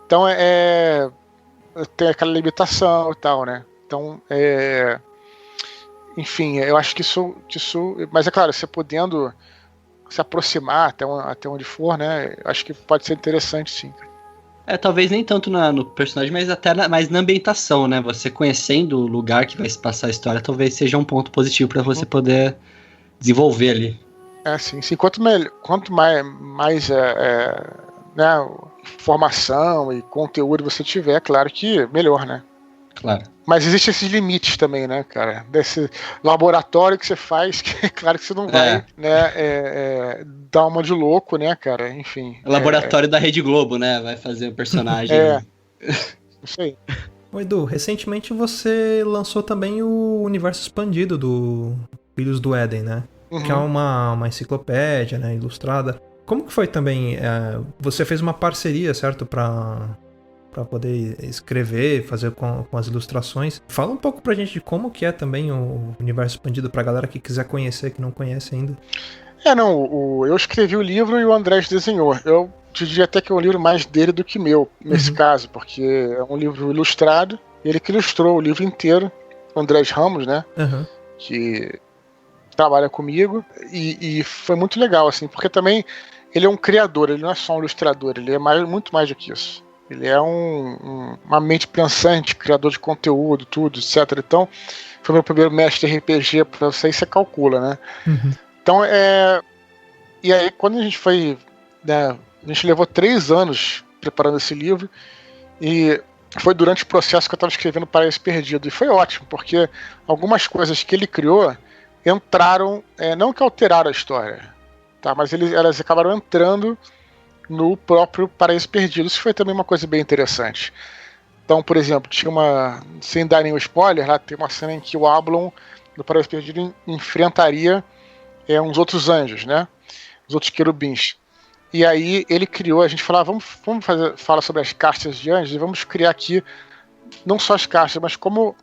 Então tem aquela limitação e tal, né? Então, enfim, eu acho que isso. Mas é claro, você podendo se aproximar até onde for, né? Acho que pode ser interessante, sim. Talvez nem tanto no personagem, mas até mais na ambientação, né? Você conhecendo o lugar que vai se passar a história, talvez seja um ponto positivo para você poder desenvolver ali. Sim. Quanto mais né, informação e conteúdo você tiver, claro que melhor, né? Claro. Mas existem esses limites também, né, cara? Desse laboratório que você faz, que é claro que você não vai né, dar uma de louco, né, cara? Enfim. O laboratório da Rede Globo, né? Vai fazer o personagem. Isso aí. Ô, Edu, recentemente você lançou também o universo expandido do Filhos do Éden, né? Que é uma enciclopédia, né, ilustrada. Como que foi também? Você fez uma parceria, certo? Pra poder escrever, fazer com as ilustrações. Fala um pouco pra gente de como que é também o universo expandido pra galera que quiser conhecer, que não conhece ainda. Eu escrevi o livro e o Andrés desenhou. Eu diria até que é um livro mais dele do que meu, nesse caso, porque é um livro ilustrado, ele que ilustrou o livro inteiro, o Andrés Ramos, né? Que trabalha comigo, e foi muito legal, assim, porque também ele é um criador, ele não é só um ilustrador, ele é muito mais do que isso. Ele é uma mente pensante, criador de conteúdo, tudo, etc. Então, foi meu primeiro mestre de RPG, pra você calcula, né? Então, e aí, quando a gente foi, né, a gente levou 3 anos preparando esse livro, e foi durante o processo que eu estava escrevendo Paraíso Perdido, e foi ótimo, porque algumas coisas que ele criou entraram, não que alteraram a história, tá? Mas elas acabaram entrando no próprio Paraíso Perdido. Isso foi também uma coisa bem interessante. Então, por exemplo, tinha sem dar nenhum spoiler, lá tem uma cena em que o Ablon, no Paraíso Perdido, enfrentaria uns outros anjos, né? Os outros querubins. E aí ele criou, a gente falava, vamos falar sobre as castas de anjos, e vamos criar aqui, não só as castas, mas como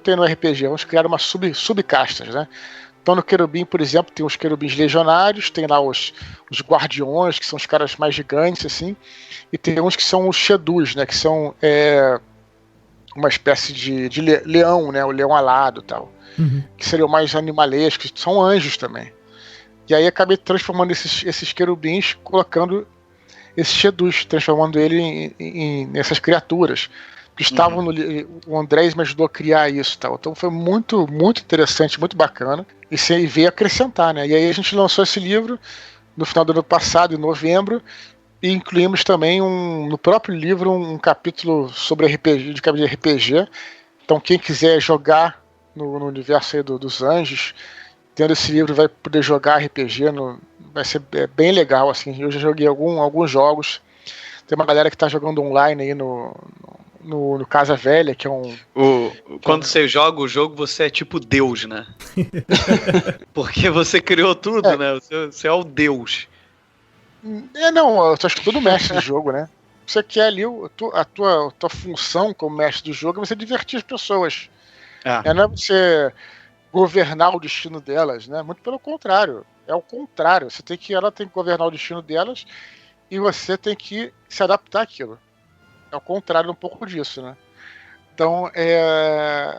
tem no RPG, vamos criar uma subcastas, né? Então no querubim, por exemplo, tem os querubins legionários, tem lá os guardiões, que são os caras mais gigantes, assim, e tem uns que são os shedus, né? Que são uma espécie de leão, né? O leão alado e tal. Que seriam mais animalescos, que são anjos também. E aí acabei transformando esses querubins, colocando esses shedus, transformando ele nessas criaturas que estavam o Andrés me ajudou a criar isso, tal. Então foi muito, muito interessante, muito bacana, e veio acrescentar, né? E aí a gente lançou esse livro no final do ano passado, em novembro, e incluímos também no próprio livro um capítulo sobre RPG, de RPG. Então quem quiser jogar no universo aí dos anjos, tendo esse livro, vai poder jogar RPG, vai ser bem legal, assim. Eu já joguei alguns jogos, tem uma galera que tá jogando online aí no Casa Velha, que é quando você joga o jogo, você é tipo Deus, né? Porque você criou tudo, né? Você é o Deus. Não, eu acho que todo mestre de jogo, né? Você quer ali, a tua função como mestre do jogo é você divertir as pessoas. Não é você governar o destino delas, né? Muito pelo contrário. É o contrário. Ela tem que governar o destino delas e você tem que se adaptar àquilo. É o contrário um pouco disso, né? Então,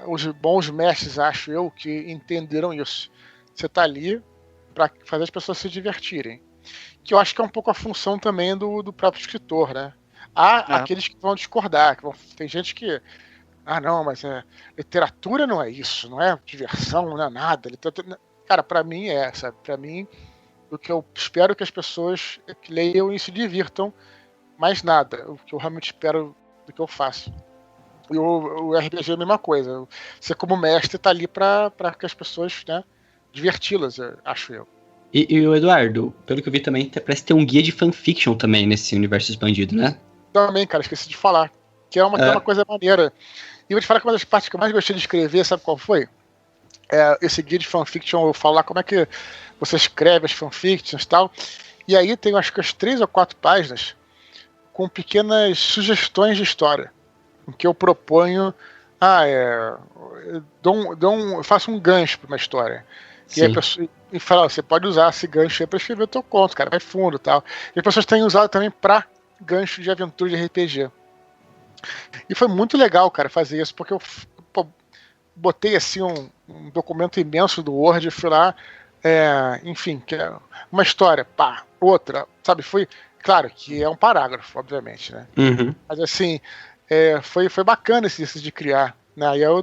os bons mestres, acho eu, que entenderam isso. Você tá ali para fazer as pessoas se divertirem. Que eu acho que é um pouco a função também do próprio escritor, né? Há aqueles que vão discordar, tem gente que não, mas literatura não é isso, não é diversão, não é nada. Cara, pra mim sabe? Pra mim, o que eu espero que as pessoas que leiam e se divirtam, mais nada. O que eu realmente espero do que eu faço. E o RPG é a mesma coisa. Você, como mestre, tá ali pra que as pessoas, né, diverti-las, acho eu. E o Eduardo, pelo que eu vi também, parece ter um guia de fanfiction também nesse universo expandido, né? Também, cara, esqueci de falar. Que é uma coisa maneira. E vou te falar que uma das partes que eu mais gostei de escrever, sabe qual foi? Esse guia de fanfiction, eu falo lá como é que você escreve as fanfictions e tal. E aí tem acho que as 3 ou 4 páginas com pequenas sugestões de história, em que eu proponho, eu faço um gancho para uma história. E a pessoa fala, você pode usar esse gancho aí para escrever o teu conto, cara, vai fundo e tal. E as pessoas têm usado também para gancho de aventura de RPG. E foi muito legal, cara, fazer isso, porque eu botei assim um documento imenso do Word e fui lá, enfim, que é uma história, pá, outra, sabe, foi, claro que é um parágrafo, obviamente, né? Uhum. Mas assim, foi bacana esse exercício de criar, né? Aí eu,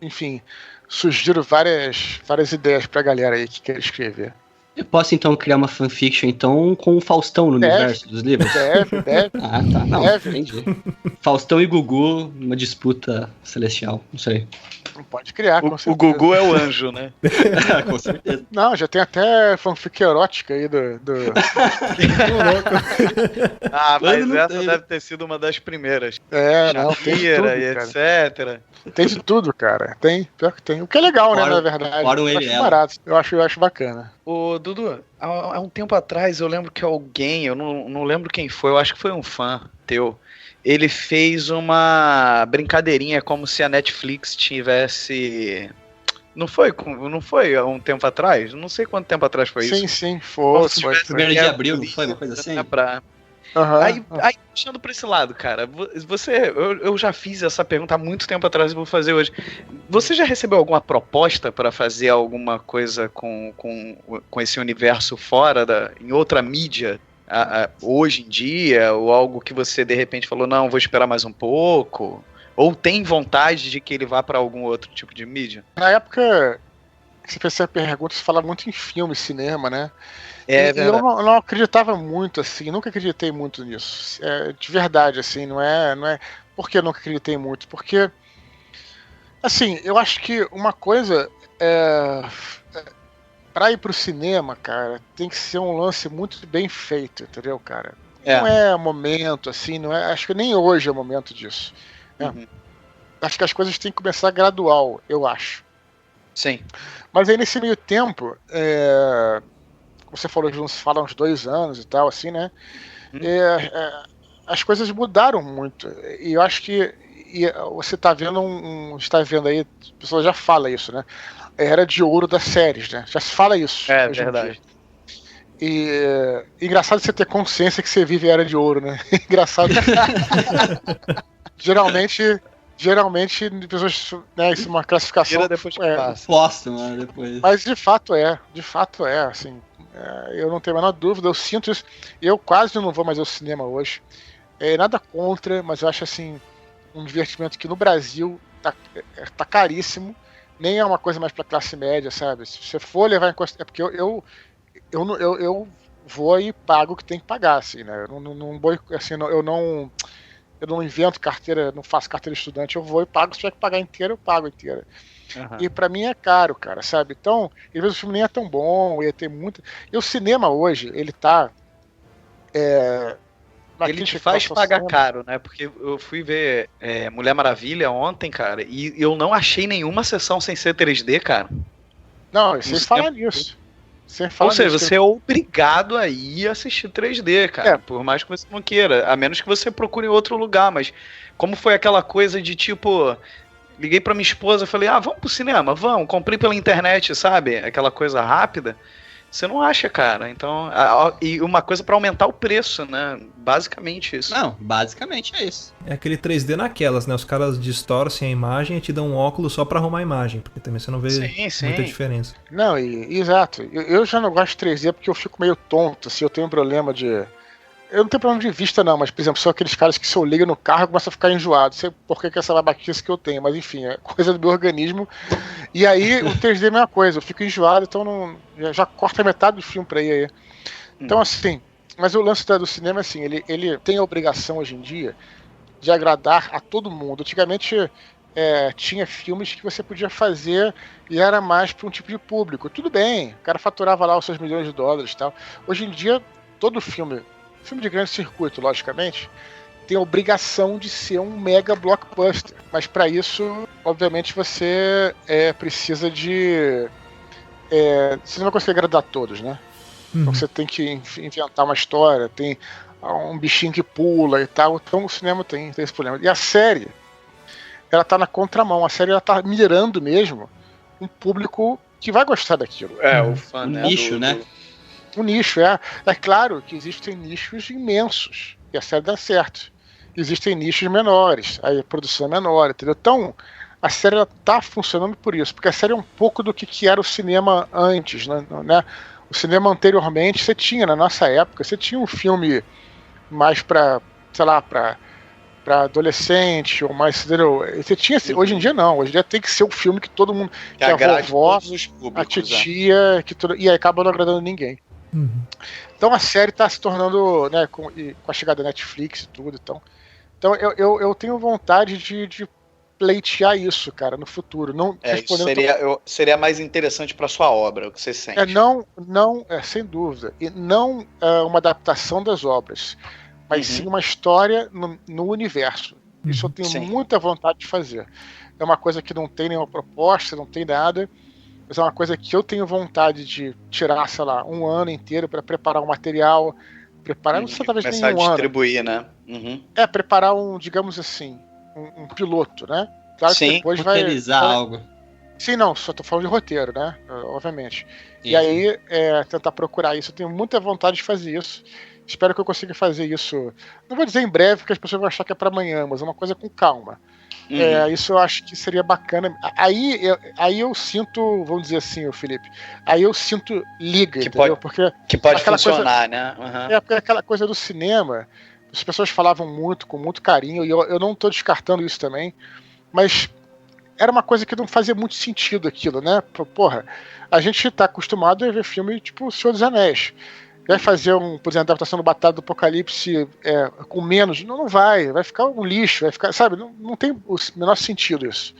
enfim, sugiro várias ideias pra galera aí que quer escrever. Eu posso então criar uma fanfiction então com o Faustão no universo dos livros? Deve. Ah, tá. Não, entendi. Faustão e Gugu, uma disputa celestial, não sei. Não pode criar, com certeza. O Gugu é o anjo, né? Com certeza. Não, já tem até fanfic erótica aí do... Mas essa deve ter sido uma das primeiras. Não, tem de Shakira tudo, e cara. etc. Tem de tudo, cara. Pior que tem. O que é legal, né, na verdade. Eu acho bacana. Ô, Dudu, há um tempo atrás eu lembro que alguém, eu não lembro quem foi, eu acho que foi um fã teu, ele fez uma brincadeirinha como se a Netflix tivesse... Não foi há um tempo atrás? Não sei quanto tempo atrás foi isso. Sim, foi. Primeiro de abril, não foi? Uma coisa assim? Aí, puxando pra esse lado, cara, eu já fiz essa pergunta há muito tempo atrás e vou fazer hoje. Você já recebeu alguma proposta para fazer alguma coisa com esse universo fora, em outra mídia, hoje em dia? Ou algo que você de repente falou, não, vou esperar mais um pouco? Ou tem vontade de que ele vá para algum outro tipo de mídia? Na época que você fez essa pergunta, você fala muito em filme, cinema, né? E eu não acreditava muito, assim, nunca acreditei muito nisso. De verdade, assim, não é. Por que eu nunca acreditei muito? Porque, assim, eu acho que uma coisa pra ir pro cinema, cara, tem que ser um lance muito bem feito, entendeu, cara? Não é momento, assim, não é. Acho que nem hoje é o momento disso. Uhum. Acho que as coisas têm que começar gradual, eu acho. Sim. Mas aí nesse meio tempo, você falou que se fala uns 2 anos e tal, assim, né? As coisas mudaram muito. E eu acho que você tá vendo está vendo aí, a pessoa já fala isso, né? Era de ouro das séries, né? Já se fala isso. É verdade. E engraçado você ter consciência que você vive era de ouro, né? Engraçado. Geralmente pessoas, né, isso é uma classificação. Depois que passa. Posto, mano, depois. Mas de fato é, assim. Eu não tenho a menor dúvida, eu sinto isso. Eu quase não vou mais ao cinema hoje. Nada contra, mas eu acho assim um divertimento que no Brasil tá caríssimo. Nem é uma coisa mais pra classe média, sabe? Se você for levar em consideração. É porque eu vou e pago o que tem que pagar, assim, né? Eu não invento carteira, não faço carteira de estudante, eu vou e pago, se tiver que pagar inteira, eu pago inteira. Uhum. E pra mim é caro, cara, sabe? Então, às vezes o filme nem é tão bom, ia ter muito. E o cinema hoje, ele tá. Ele te faz pagar caro, né? Porque eu fui ver Mulher Maravilha ontem, cara, e eu não achei nenhuma sessão sem ser 3D, cara. Não, você fala nisso. Ou seja, você é obrigado a ir assistir 3D, cara. Por mais que você não queira. A menos que você procure em outro lugar. Mas como foi aquela coisa de tipo... Liguei pra minha esposa e falei, vamos pro cinema? Vamos. Comprei pela internet, sabe? Aquela coisa rápida. Você não acha, cara. Então... E uma coisa pra aumentar o preço, né? Basicamente isso. Não, basicamente é isso. É aquele 3D naquelas, né? Os caras distorcem a imagem e te dão um óculos só pra arrumar a imagem. Porque também você não vê muita diferença. Não, exato. Eu já não gosto de 3D porque eu fico meio tonto. Assim, eu tenho um problema de... Eu não tenho problema de vista, não, mas, por exemplo, são aqueles caras que se eu ligo no carro começam a ficar enjoado. Não sei por que essa babaquice que eu tenho, mas enfim, é coisa do meu organismo. E aí o 3D é a mesma coisa, eu fico enjoado, então já corta metade do filme pra ir aí. Então, assim, mas o lance do cinema, assim, ele tem a obrigação hoje em dia de agradar a todo mundo. Antigamente tinha filmes que você podia fazer e era mais para um tipo de público. Tudo bem, o cara faturava lá os seus milhões de dólares e tal. Hoje em dia, todo filme de grande circuito, logicamente, tem a obrigação de ser um mega blockbuster. Mas para isso, obviamente, você precisa de... você não vai conseguir agradar todos, né? Então você tem que inventar uma história, tem um bichinho que pula e tal. Então o cinema tem esse problema. E a série, ela tá na contramão. A série, ela tá mirando mesmo um público que vai gostar daquilo. O fã, né? Nicho, né? O nicho, é claro que existem nichos imensos. E a série dá certo. Existem nichos menores, aí a produção é menor, entendeu? Então, a série ela tá funcionando por isso, porque a série é um pouco do que era o cinema antes, né? O cinema anteriormente, você tinha, na nossa época, você tinha um filme mais pra, sei lá, pra adolescente, ou mais, entendeu? Você tinha, hoje em dia não, hoje em dia tem que ser um filme que todo mundo, que a vovó, a titia, e aí acaba não agradando ninguém. Então a série tá se tornando, né, com a chegada da Netflix e tudo, então eu tenho vontade de pleitear isso, cara, no futuro. Não seria mais interessante para sua obra, o que você sente. Sem dúvida. E não uma adaptação das obras, mas sim uma história no universo. Isso eu tenho muita vontade de fazer. É uma coisa que não tem nenhuma proposta, não tem nada, mas é uma coisa que eu tenho vontade de tirar, sei lá, um ano inteiro para preparar um material, não sei, talvez nem um ano. Começar a distribuir, né? Preparar digamos assim, um piloto, né? Claro que depois roteirizar algo. Sim, não, só tô falando de roteiro, né? Obviamente. Isso. E aí, tentar procurar isso. Eu tenho muita vontade de fazer isso. Espero que eu consiga fazer isso. Não vou dizer em breve, porque as pessoas vão achar que é para amanhã, mas é uma coisa com calma. Isso eu acho que seria bacana. Aí eu sinto, vamos dizer assim, Felipe, aí eu sinto liga, entendeu? Que pode funcionar, né? Porque aquela coisa do cinema, as pessoas falavam muito, com muito carinho, e eu não tô descartando isso também, mas era uma coisa que não fazia muito sentido aquilo, né? Porra, a gente tá acostumado a ver filme tipo O Senhor dos Anéis. Vai fazer por exemplo, adaptação do Batalha do Apocalipse com menos, não vai ficar um lixo, vai ficar, sabe, não tem o menor sentido isso.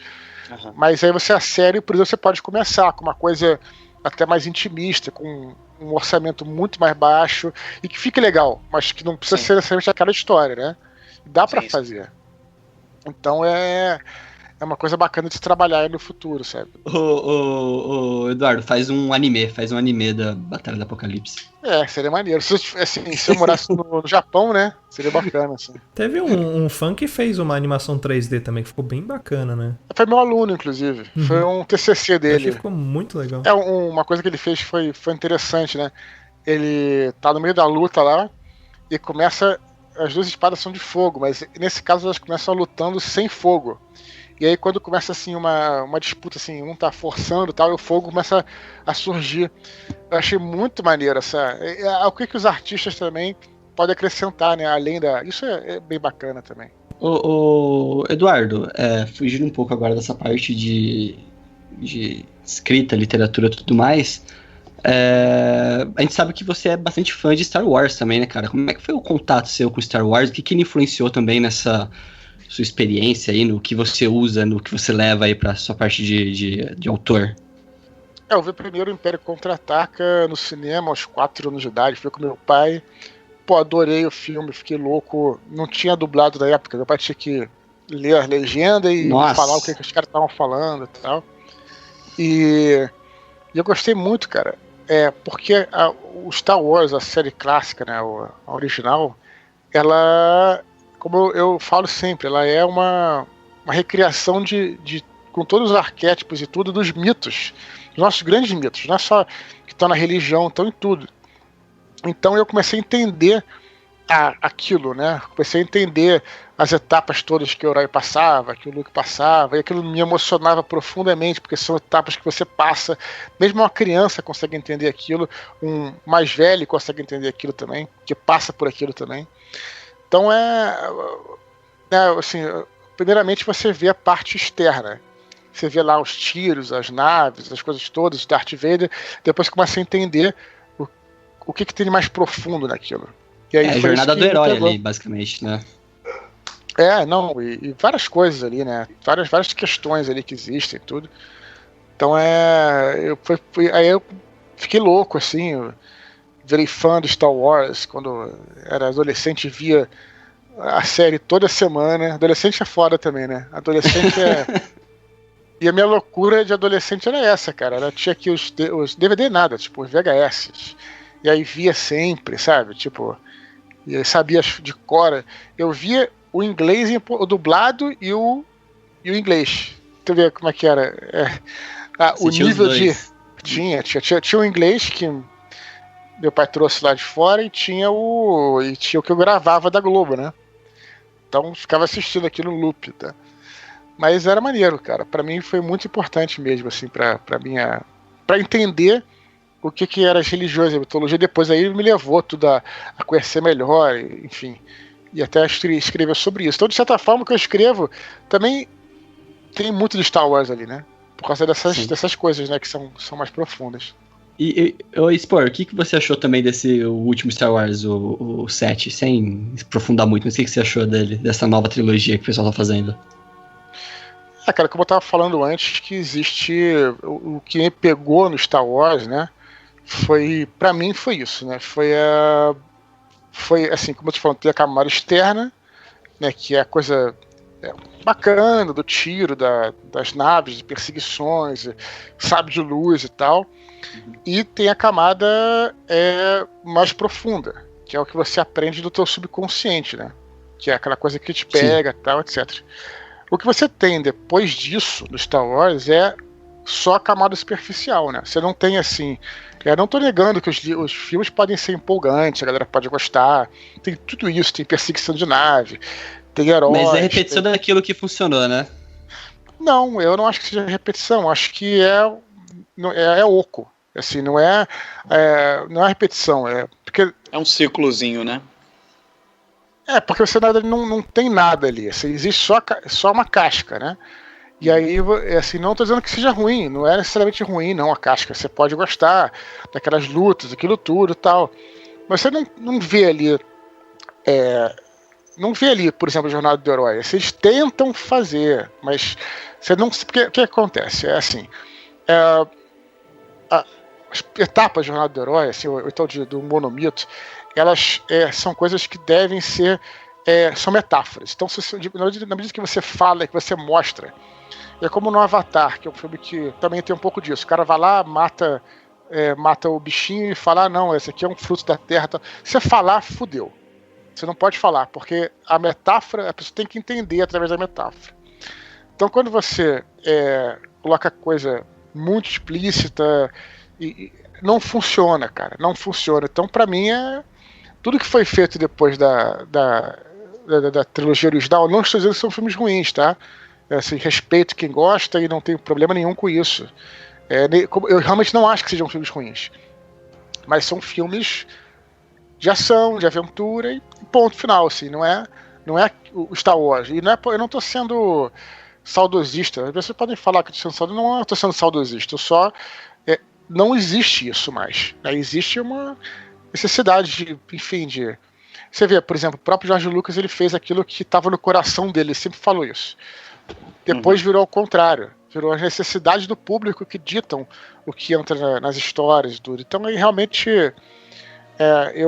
Mas aí a série, por exemplo, você pode começar com uma coisa até mais intimista, com um orçamento muito mais baixo e que fique legal, mas que não precisa ser necessariamente aquela história, né? Dá pra fazer. Então é uma coisa bacana de se trabalhar aí no futuro, sabe? Ô, Eduardo, faz um anime da Batalha do Apocalipse. Seria maneiro. Se eu morasse no Japão, né? Seria bacana, assim. Teve um fã que fez uma animação 3D também, que ficou bem bacana, né? Foi meu aluno, inclusive. Foi um TCC dele. Eu achei que ficou muito legal. Uma coisa que ele fez foi interessante, né? Ele tá no meio da luta lá e começa... As duas espadas são de fogo, mas nesse caso elas começam lutando sem fogo. E aí quando começa assim uma disputa, assim, um tá forçando e tal, e o fogo começa a surgir. Eu achei muito maneiro o que os artistas também podem acrescentar, né? Além isso é bem bacana também. Ô, Eduardo, fugindo um pouco agora dessa parte de escrita, literatura e tudo mais, a gente sabe que você é bastante fã de Star Wars também, né, cara? Como é que foi o contato seu com Star Wars? O que ele influenciou também nessa sua experiência aí, no que você usa, no que você leva aí pra sua parte de autor? Eu vi primeiro o Império Contra-Ataca no cinema aos 4 anos de idade, fui com meu pai. Adorei o filme, fiquei louco. Não tinha dublado na época, meu pai tinha que ler a legenda e falar o que os caras estavam falando e tal. E eu gostei muito, cara. Porque o Star Wars, a série clássica, né, a original, ela, como eu falo sempre, ela é uma recriação com todos os arquétipos e tudo, dos mitos, dos nossos grandes mitos, não é só que estão na religião, estão em tudo. Então eu comecei a entender aquilo, né? Comecei a entender as etapas todas que o herói passava, que o Luke passava, e aquilo me emocionava profundamente, porque são etapas que você passa, mesmo uma criança consegue entender aquilo, um mais velho consegue entender aquilo também, que passa por aquilo também. Então assim, primeiramente você vê a parte externa, você vê lá os tiros, as naves, as coisas todas, o Darth Vader, depois começa a entender o que tem de mais profundo naquilo. E aí a jornada do herói ali, basicamente, né? E várias coisas ali, né? Várias questões ali que existem, tudo. Então aí eu fiquei louco, assim, eu virei fã do Star Wars, quando era adolescente, via a série toda semana. Adolescente é foda também, né? Adolescente é... E a minha loucura de adolescente era essa, cara. Ela tinha aqui os DVD nada, tipo, os VHS. E aí via sempre, sabe? Tipo, e eu sabia de cor. Eu via o inglês, o dublado e o inglês. Tu vê como é que era? O nível de... Tinha o inglês que meu pai trouxe lá de fora e tinha o que eu gravava da Globo, né? Então ficava assistindo aqui no loop, tá? Mas era maneiro, cara. Pra mim foi muito importante mesmo, assim, pra entender o que era as religiões, a mitologia. Depois aí me levou tudo a conhecer melhor, enfim. E até escrever sobre isso. Então, de certa forma, o que eu escrevo também tem muito de Star Wars ali, né? Por causa dessas coisas, né? Que são mais profundas. E Spor, o que você achou também desse o último Star Wars, o 7? Sem aprofundar muito, mas o que você achou dele, dessa nova trilogia que o pessoal tá fazendo? Cara, como eu tava falando antes, que existe... O que me pegou no Star Wars, né? Pra mim foi isso, né? Foi assim, como eu tô falando, tem a camada externa, né? Que é a coisa bacana do tiro, das naves, de perseguições, sabre de luz e tal. E tem a camada mais profunda, que é o que você aprende do teu subconsciente, né? Que é aquela coisa que te pega, tal, etc. O que você tem depois disso no Star Wars é só a camada superficial, né? Você não tem assim... Eu não tô negando que os filmes podem ser empolgantes, a galera pode gostar, tem tudo isso, tem perseguição de nave, tem heróis... Mas é repetição daquilo que funcionou, né? Não, eu não acho que seja repetição, acho que é oco, assim, não é repetição, porque... É um ciclozinho, né? Porque você não tem nada ali, assim, existe só uma casca, né? E aí, assim, não estou dizendo que seja ruim, não é necessariamente ruim, não, a casca. Você pode gostar daquelas lutas, aquilo tudo e tal. Mas você não vê ali. Não vê ali, por exemplo, a Jornada do Herói. Vocês tentam fazer, mas você não. Porque o que acontece? É assim. As etapas da Jornada do Herói, assim, o tal do monomito, elas são coisas que devem ser. São metáforas. Então, na medida que você fala, que você mostra. É como no Avatar, que é um filme que também tem um pouco disso. O cara vai lá, mata o bichinho e fala, não, esse aqui é um fruto da terra. Tá. Se você falar, fudeu. Você não pode falar, porque a metáfora, a pessoa tem que entender através da metáfora. Então, quando você coloca coisa muito explícita, não funciona, cara. Não funciona. Então, pra mim, tudo que foi feito depois da trilogia original, não estou dizendo que são filmes ruins, tá? Assim, respeito quem gosta e não tenho problema nenhum com isso. Eu realmente não acho que sejam filmes ruins. Mas são filmes de ação, de aventura e ponto final, assim. Não é o Star Wars. E eu não estou sendo saudosista. As pessoas podem falar que eu estou sendo saudosista. Não estou sendo saudosista. Eu só... não existe isso mais. Né? Existe uma necessidade de... Você vê, por exemplo, o próprio George Lucas, ele fez aquilo que estava no coração dele. Ele sempre falou isso. Depois virou ao contrário, virou as necessidades do público que ditam o que entra nas histórias e tudo. Então, realmente, é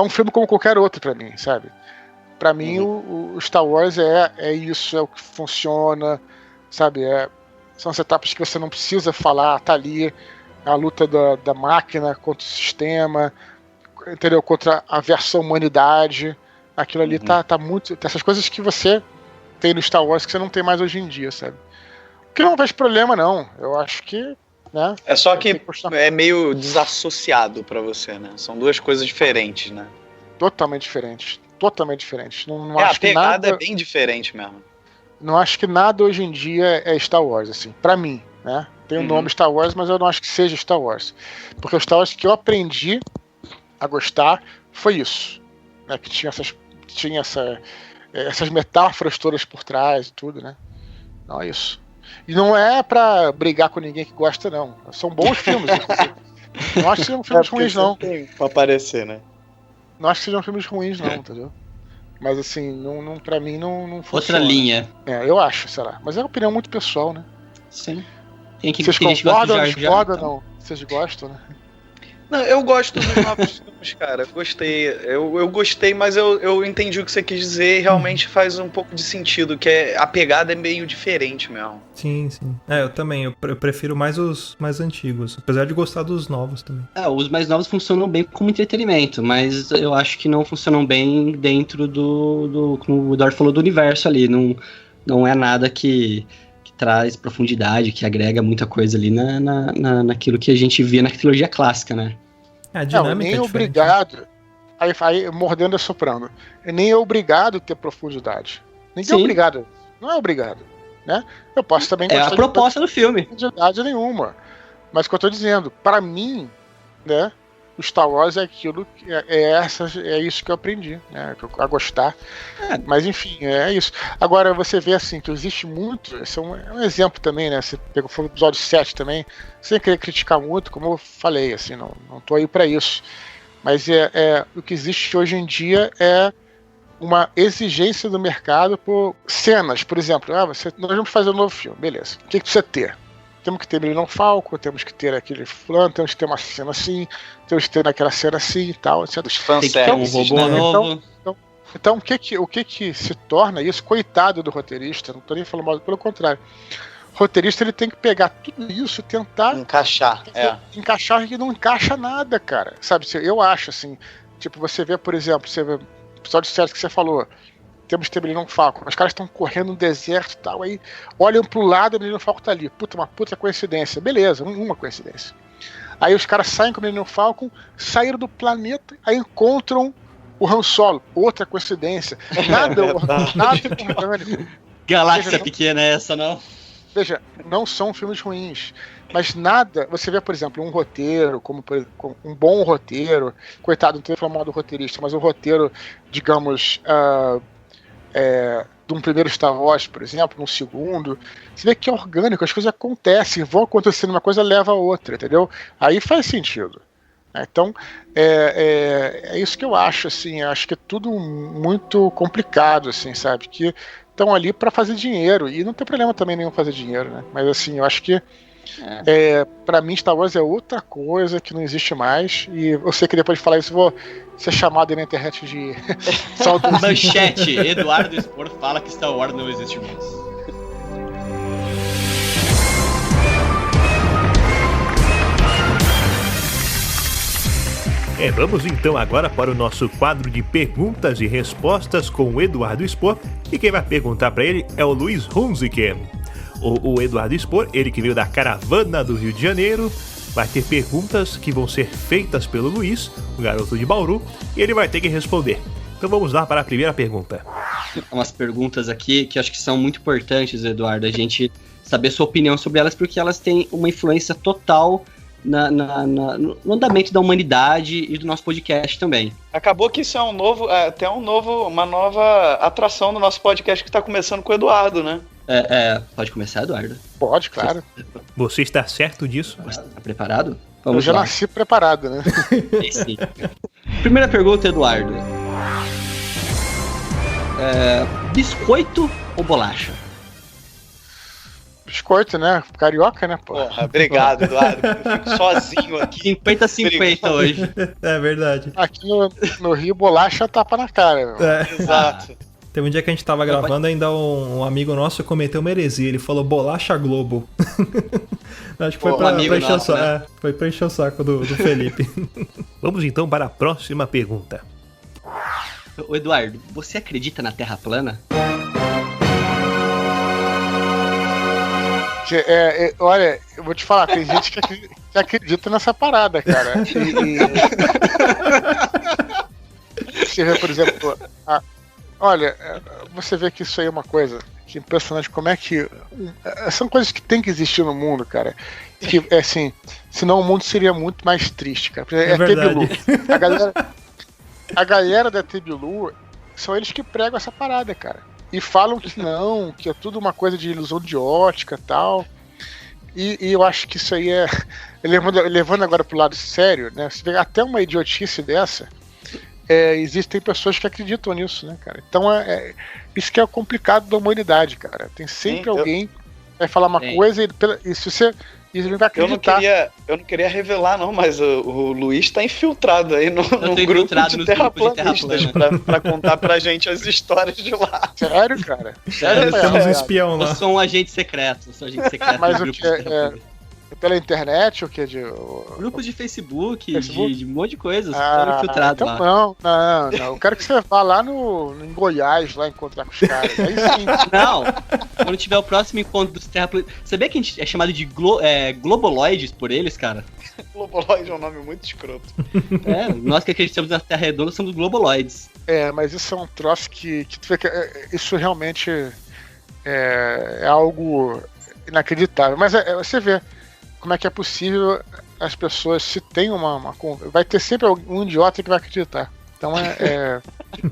um filme como qualquer outro pra mim, sabe? Pra mim, o Star Wars isso, é o que funciona, sabe? São as etapas que você não precisa falar, tá ali, a luta da máquina contra o sistema, entendeu? Contra a versão humanidade, aquilo ali tá muito... Essas coisas que você... tem no Star Wars que você não tem mais hoje em dia, sabe? O que não vejo problema, não. Eu acho que... Né, é só que é meio desassociado pra você, né? São duas coisas diferentes, né? Totalmente diferentes. Totalmente diferentes. Não acho a pegada é bem diferente mesmo. Não acho que nada hoje em dia é Star Wars, assim. Pra mim, né? Tem o nome Star Wars, mas eu não acho que seja Star Wars. Porque o Star Wars que eu aprendi a gostar foi isso. Né? Que tinha essas metáforas todas por trás e tudo, né? Não é isso. E não é pra brigar com ninguém que gosta, não. São bons filmes, inclusive. Não acho que sejam filmes ruins, não. Pra aparecer, né? Não acho que sejam filmes ruins, não, entendeu? Mas assim, pra mim não funciona. Outra linha. Eu acho, sei lá. Mas é uma opinião muito pessoal, né? Sim. Tem que vocês concordam ou discordam, não? Vocês gostam, né? Não, eu gosto dos novos filmes, cara. Gostei. Eu gostei, mas eu entendi o que você quis dizer e realmente faz um pouco de sentido, que a pegada é meio diferente mesmo. Sim. Eu também. Eu prefiro mais os mais antigos, apesar de gostar dos novos também. Os mais novos funcionam bem como entretenimento, mas eu acho que não funcionam bem dentro do como o Eduardo falou, do universo ali. Não é nada que traz profundidade, que agrega muita coisa ali naquilo que a gente via na trilogia clássica, né? A dinâmica nem é diferente. obrigado. Aí mordendo e soprando. Nem é obrigado ter profundidade. Ninguém é Sim. obrigado. Não é obrigado. Né? Eu posso também É gostar a proposta do filme. de profundidade nenhuma. Mas o que eu tô dizendo, pra mim, né? O Star Wars é aquilo, é isso que eu aprendi, né? A gostar. Mas enfim, é isso. Agora você vê assim, que existe muito, esse é um exemplo também, né? Você pegou o episódio 7 também, sem querer criticar muito, como eu falei, assim, não tô aí pra isso. Mas o que existe hoje em dia é uma exigência do mercado por cenas, por exemplo. Nós vamos fazer um novo filme, beleza. O que precisa ter? Temos que ter Millennium Falcon, temos que ter aquele fulano, temos que ter uma cena assim, temos que ter naquela cena assim e tal, etc. Tem que ter um robô novo. Então, o que se torna isso? Coitado do roteirista, não estou nem falando mal, pelo contrário. O roteirista ele tem que pegar tudo isso e tentar encaixar e não encaixa nada, cara. Sabe, eu acho assim, tipo, você vê, por exemplo, o episódio 7 que você falou, temos que ter Millennium Falcon, os caras estão correndo no deserto e tal, aí olham pro lado e o Millennium Falcon tá ali. Uma puta coincidência. Beleza, uma coincidência. Aí os caras saem com o Millennium Falcon, saíram do planeta, aí encontram o Han Solo. Outra coincidência. Nada orgânico. Galáxia pequena é essa, não? Veja, não são filmes ruins, mas nada. Você vê, por exemplo, um roteiro, como um bom roteiro, coitado, não tenho falado mal do roteirista, mas um roteiro, digamos, de um primeiro Star Wars, por exemplo, num segundo, você vê que é orgânico, as coisas acontecem, vão acontecendo, uma coisa leva a outra, entendeu? Aí faz sentido. Então, é isso que eu acho, assim, eu acho que é tudo muito complicado, assim, sabe? Que estão ali para fazer dinheiro, e não tem problema também nenhum fazer dinheiro, né? Mas, assim, eu acho que para mim Star Wars é outra coisa que não existe mais, e eu sei que depois de falar isso eu vou ser chamado aí na internet de Manchete, Eduardo Spor fala que Star Wars não existe mais. Vamos então agora para o nosso quadro de perguntas e respostas com o Eduardo Spor, e quem vai perguntar para ele é o Luiz Hunziker. O Eduardo Spor, ele que veio da caravana do Rio de Janeiro, vai ter perguntas que vão ser feitas pelo Luiz, o garoto de Bauru, e ele vai ter que responder. Então vamos lá para a primeira pergunta. Umas perguntas aqui que acho que são muito importantes, Eduardo, a gente saber sua opinião sobre elas, porque elas têm uma influência total no andamento da humanidade e do nosso podcast também. Acabou que isso é uma nova atração do nosso podcast que está começando com o Eduardo, né? Pode começar, Eduardo? Pode, claro. Você está certo disso? Você está preparado? Eu já nasci preparado, né? Sim. Primeira pergunta, Eduardo. Biscoito ou bolacha? Biscoito, né? Carioca, né, pô? Porra, obrigado, Eduardo. Eu fico sozinho aqui. 50-50 hoje. É verdade. Aqui no Rio, bolacha tapa na cara. Exato. Teve um dia que a gente tava gravando, ainda um amigo nosso cometeu uma heresia. Ele falou bolacha Globo. Acho que foi pra encher o saco. Né? Foi pra encher o saco do Felipe. Vamos então para a próxima pergunta. Ô Eduardo, você acredita na Terra plana? Olha, eu vou te falar, tem gente que acredita nessa parada, cara. Você vê, por exemplo, olha, você vê que isso aí é uma coisa que é impressionante, como é que são coisas que tem que existir no mundo, cara. Que assim, senão o mundo seria muito mais triste, cara. É Tebilu. A galera da Tebilu são eles que pregam essa parada, cara. E falam que não, que é tudo uma coisa de ilusão de ótica e tal. E eu acho que isso aí levando agora pro lado sério, né? Você vê até uma idiotice dessa, existem pessoas que acreditam nisso, né, cara? Então isso que é o complicado da humanidade, cara. Tem sempre alguém que vai falar uma coisa e se você E ele vai Eu não, acreditar. eu não queria revelar, não, mas o Luiz tá infiltrado aí no tô grupo infiltrado de nos grupos de terraplanistas pra contar pra gente as histórias de lá. Sério, cara? Sério, Temos um Rafael? espião lá. Eu sou um agente secreto. Mas dos o grupos que de terraplanistas. Pela internet, o que? Grupos de Facebook, Facebook? De um monte de coisa. Tô infiltrado então lá. não. Eu quero que você vá lá em Goiás, lá encontrar com os caras. Aí sim. Não, quando tiver o próximo encontro dos terraplanistas. Sabia que a gente é chamado de globoloides por eles, cara? Globoloide é um nome muito escroto. Nós que acreditamos na Terra Redonda somos globoloides. Mas isso é um troço que tu vê que isso realmente é algo inacreditável. Mas você vê como é que é possível as pessoas, se tem vai ter sempre um idiota que vai acreditar. Então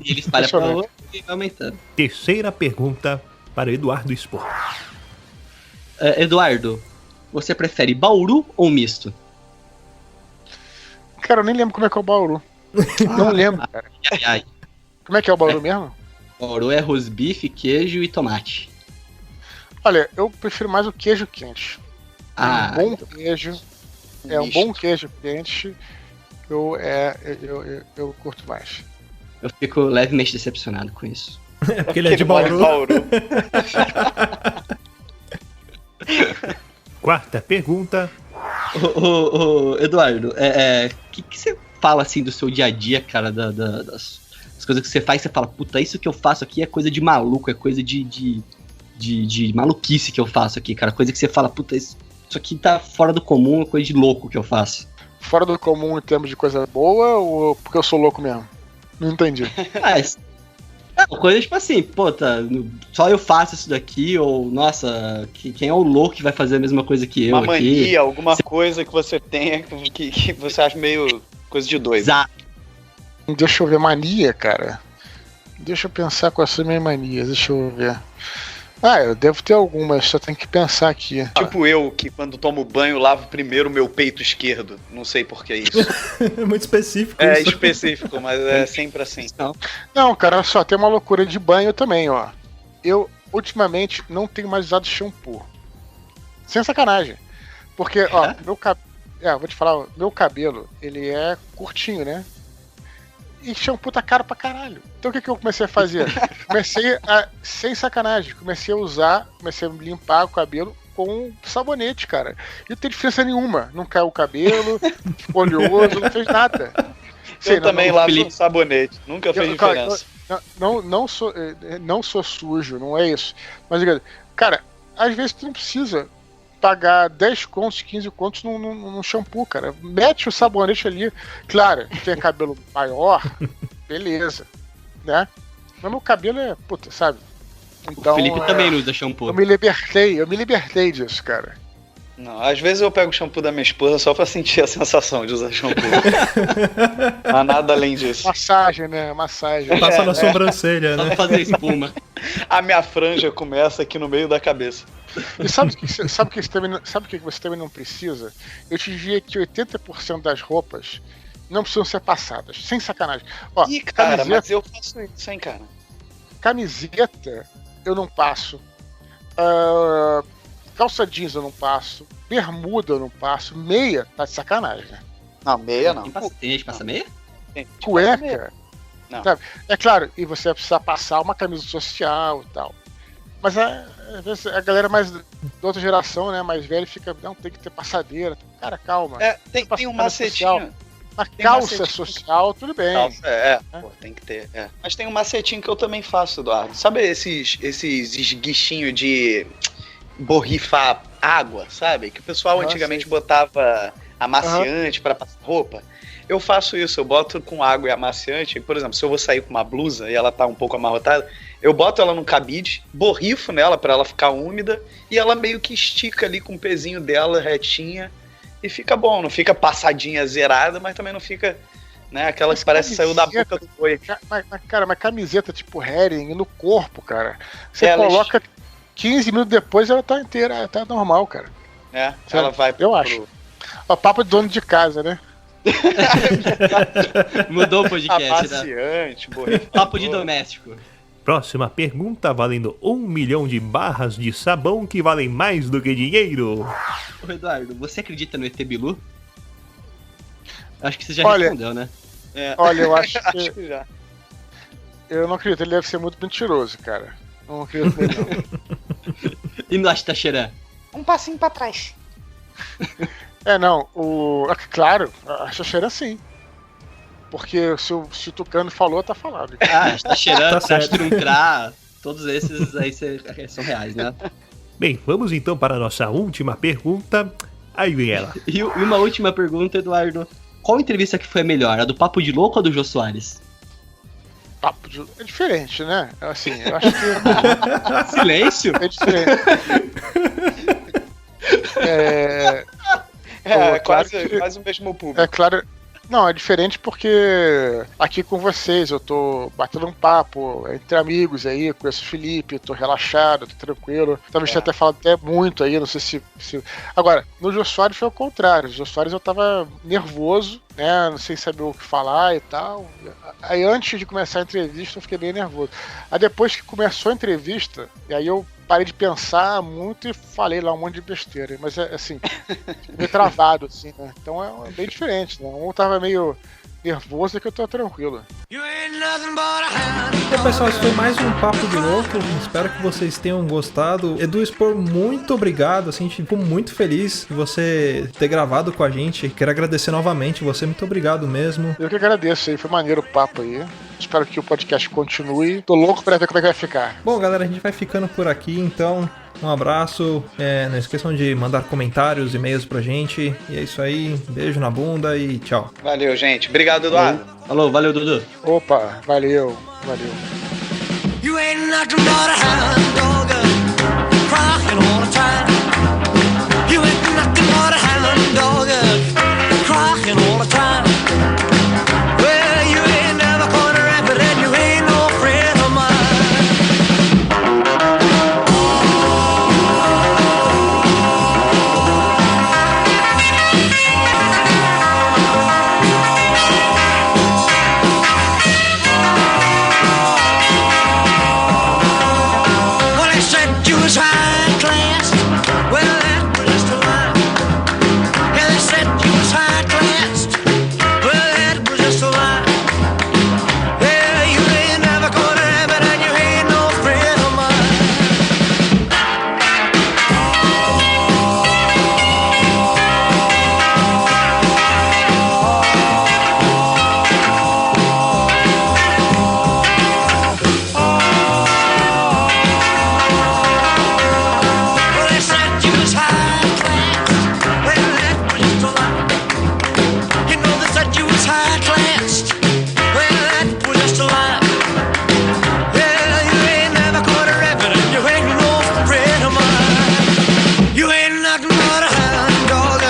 E ele espalha pra outro e vai aumentando. Terceira pergunta para Eduardo Spor. Eduardo, você prefere Bauru ou misto? Cara, eu nem lembro como é que é o Bauru. Não lembro, cara. Ai. Como é que é o Bauru mesmo? Bauru é rosbife, queijo e tomate. Olha, eu prefiro mais o queijo quente. Um bom queijo. Um bom queijo quente. Eu curto mais. Eu fico levemente decepcionado com isso. É porque ele é de mora em Bauru. Quarta pergunta. Eduardo, que você fala assim do seu dia a dia, cara, das coisas que você faz, você fala, puta, isso que eu faço aqui é coisa de maluco, é coisa de maluquice que eu faço aqui, cara, coisa que você fala, puta, isso aqui tá fora do comum, é coisa de louco que eu faço. Fora do comum em termos de coisa boa ou porque eu sou louco mesmo? Não entendi. Coisa tipo assim, só eu faço isso daqui, ou, nossa, quem é o louco que vai fazer a mesma coisa que eu Uma aqui? mania, alguma coisa que você tenha que você acha meio coisa de doido. Exato. Deixa eu ver, mania, cara. Deixa eu pensar quais são as minhas manias, deixa eu ver. Eu devo ter algumas, só tem que pensar aqui. Tipo eu, que quando tomo banho lavo primeiro o meu peito esquerdo. Não sei por que isso. É muito específico É isso. específico, mas é sempre assim. Não, cara, olha só, tem uma loucura de banho também, ó. Eu, ultimamente, não tenho mais usado shampoo. Sem sacanagem. Porque, ó, vou te falar, meu cabelo, ele é curtinho, né? E shampoo tá caro pra caralho. Então o que eu comecei a fazer? Sem sacanagem, comecei a limpar o cabelo com sabonete, cara. E não tem diferença nenhuma. Não caiu o cabelo, ficou oleoso, não fez nada. Eu também lavo com sabonete. Nunca fez diferença. Não sou sujo, não é isso. Mas, cara, às vezes tu não precisa pagar 10 contos, 15 contos num shampoo, cara. Mete o sabonete ali. Claro, tem cabelo maior, beleza, né? Mas meu cabelo é, sabe? Então, o Felipe também não usa shampoo. Eu me libertei disso, cara. Não, às vezes eu pego o shampoo da minha esposa só pra sentir a sensação de usar shampoo. Não há nada além disso. Massagem, né? Massagem. Passa na sobrancelha, Só né? pra fazer espuma. A minha franja começa aqui no meio da cabeça. E sabe o que você também não precisa? Eu te diria que 80% das roupas não precisam ser passadas. Sem sacanagem. Ó, Ih, cara, camiseta, mas eu faço isso, hein, cara. Camiseta eu não passo. Calça jeans eu não passo. Bermuda eu não passo. Meia tá de sacanagem, né? Não, meia não. Tem gente que passa meia? Cueca. Não. Sabe? É claro, e você vai precisar passar uma camisa social e tal. Mas às vezes a galera mais da outra geração, né, mais velha, fica, não, tem que ter passadeira. Cara, calma. Tem um macetinho. Uma calça social, tudo bem. Calça, pô, tem que ter. Mas tem um macetinho que eu também faço, Eduardo. Sabe esses esguichinhos de borrifar água, sabe? Que o pessoal antigamente botava amaciante pra passar roupa. Eu faço isso, eu boto com água e amaciante. Por exemplo, se eu vou sair com uma blusa e ela tá um pouco amarrotada, eu boto ela num cabide, borrifo nela pra ela ficar úmida e ela meio que estica ali com o pezinho dela retinha e fica bom. Não fica passadinha, zerada, mas também não fica, né, aquela que parece que saiu da boca do boi. Mas camiseta tipo Hering no corpo, cara. Você coloca 15 minutos depois, ela tá inteira, tá normal, cara. Ela vai Eu acho. Ó, papo de dono de casa, né? Mudou o podcast, amaciante, borrifador. Papo de doméstico. Próxima pergunta valendo 1 milhão de barras de sabão que valem mais do que dinheiro. Ô, Eduardo, você acredita no ET Bilu? Acho que você já Olha, respondeu, né? Olha, eu acho que. Acho que já. Eu não acredito, ele deve ser muito mentiroso, cara. Não acredito nele, não. E no Astaxerã? Um passinho pra trás. Não, claro, a Xaxeira sim. Porque se o Tucano falou, tá falado. Astaxerã, Tá certo. Astruncrá, todos esses aí são reais, né? Bem, vamos então para a nossa última pergunta. Aí vem ela. E uma última pergunta, Eduardo. Qual entrevista que foi a melhor? A do Papo de Louco ou a do Jô Soares? É diferente, né? Assim, eu acho que Silêncio? é diferente. Claro que- quase o mesmo público. É claro. Não, é diferente porque aqui com vocês eu tô batendo um papo entre amigos aí, conheço o Felipe, tô relaxado, tô tranquilo. Talvez tenha até falado até muito aí, não sei se... Agora, no Jô Soares foi o contrário. No Jô Soares eu tava nervoso, né, não sei saber o que falar e tal. Aí antes de começar a entrevista eu fiquei bem nervoso. Aí depois que começou a entrevista, e aí eu parei de pensar muito e falei lá um monte de besteira. Mas é assim, meio travado, assim, né? Então é bem diferente, né? Um tava meio nervoso, é que eu tô tranquilo. Então, pessoal, esse foi mais um Papo de Louco. Espero que vocês tenham gostado. Edu Expor, muito obrigado. Assim, a gente ficou muito feliz de você ter gravado com a gente. Quero agradecer novamente você. Muito obrigado mesmo. Eu que agradeço aí, foi maneiro o papo aí. Espero que o podcast continue. Tô louco pra ver como é que vai ficar. Bom, galera, a gente vai ficando por aqui, então. Um abraço. Não esqueçam de mandar comentários, e-mails pra gente. E é isso aí. Beijo na bunda e tchau. Valeu, gente. Obrigado, Eduardo. Alô, valeu, Dudu. Opa, valeu. You ain't nothing but a hound dog, crying all the time. You ain't nothing but a hound dog, crying all the time. Well, you ain't never caught a rabbit and you ain't no friend of mine. Well, they said you was high class. Well, that was just a lie. Yeah, they said you was high class. Well, that was just a lie. Yeah, you ain't never gonna have it, and you ain't no friend of mine. Well, they said you was high class. Well, that was just a lie. You know they said you was high class. Well, that was just a lie. Yeah, you ain't never caught a rabbit and you ain't no friend of mine. You ain't nothing but a hound dog,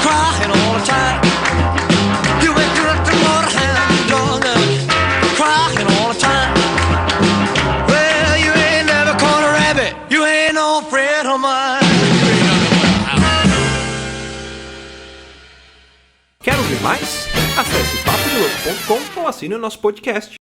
crying all the time. You ain't nothing but a hound dog, crying all the time. Well, you ain't never caught a rabbit. You ain't no friend of mine. You ain't nothing but a hound. Quer ouvir mais? Acesse papodelouco.com ou assine o nosso podcast.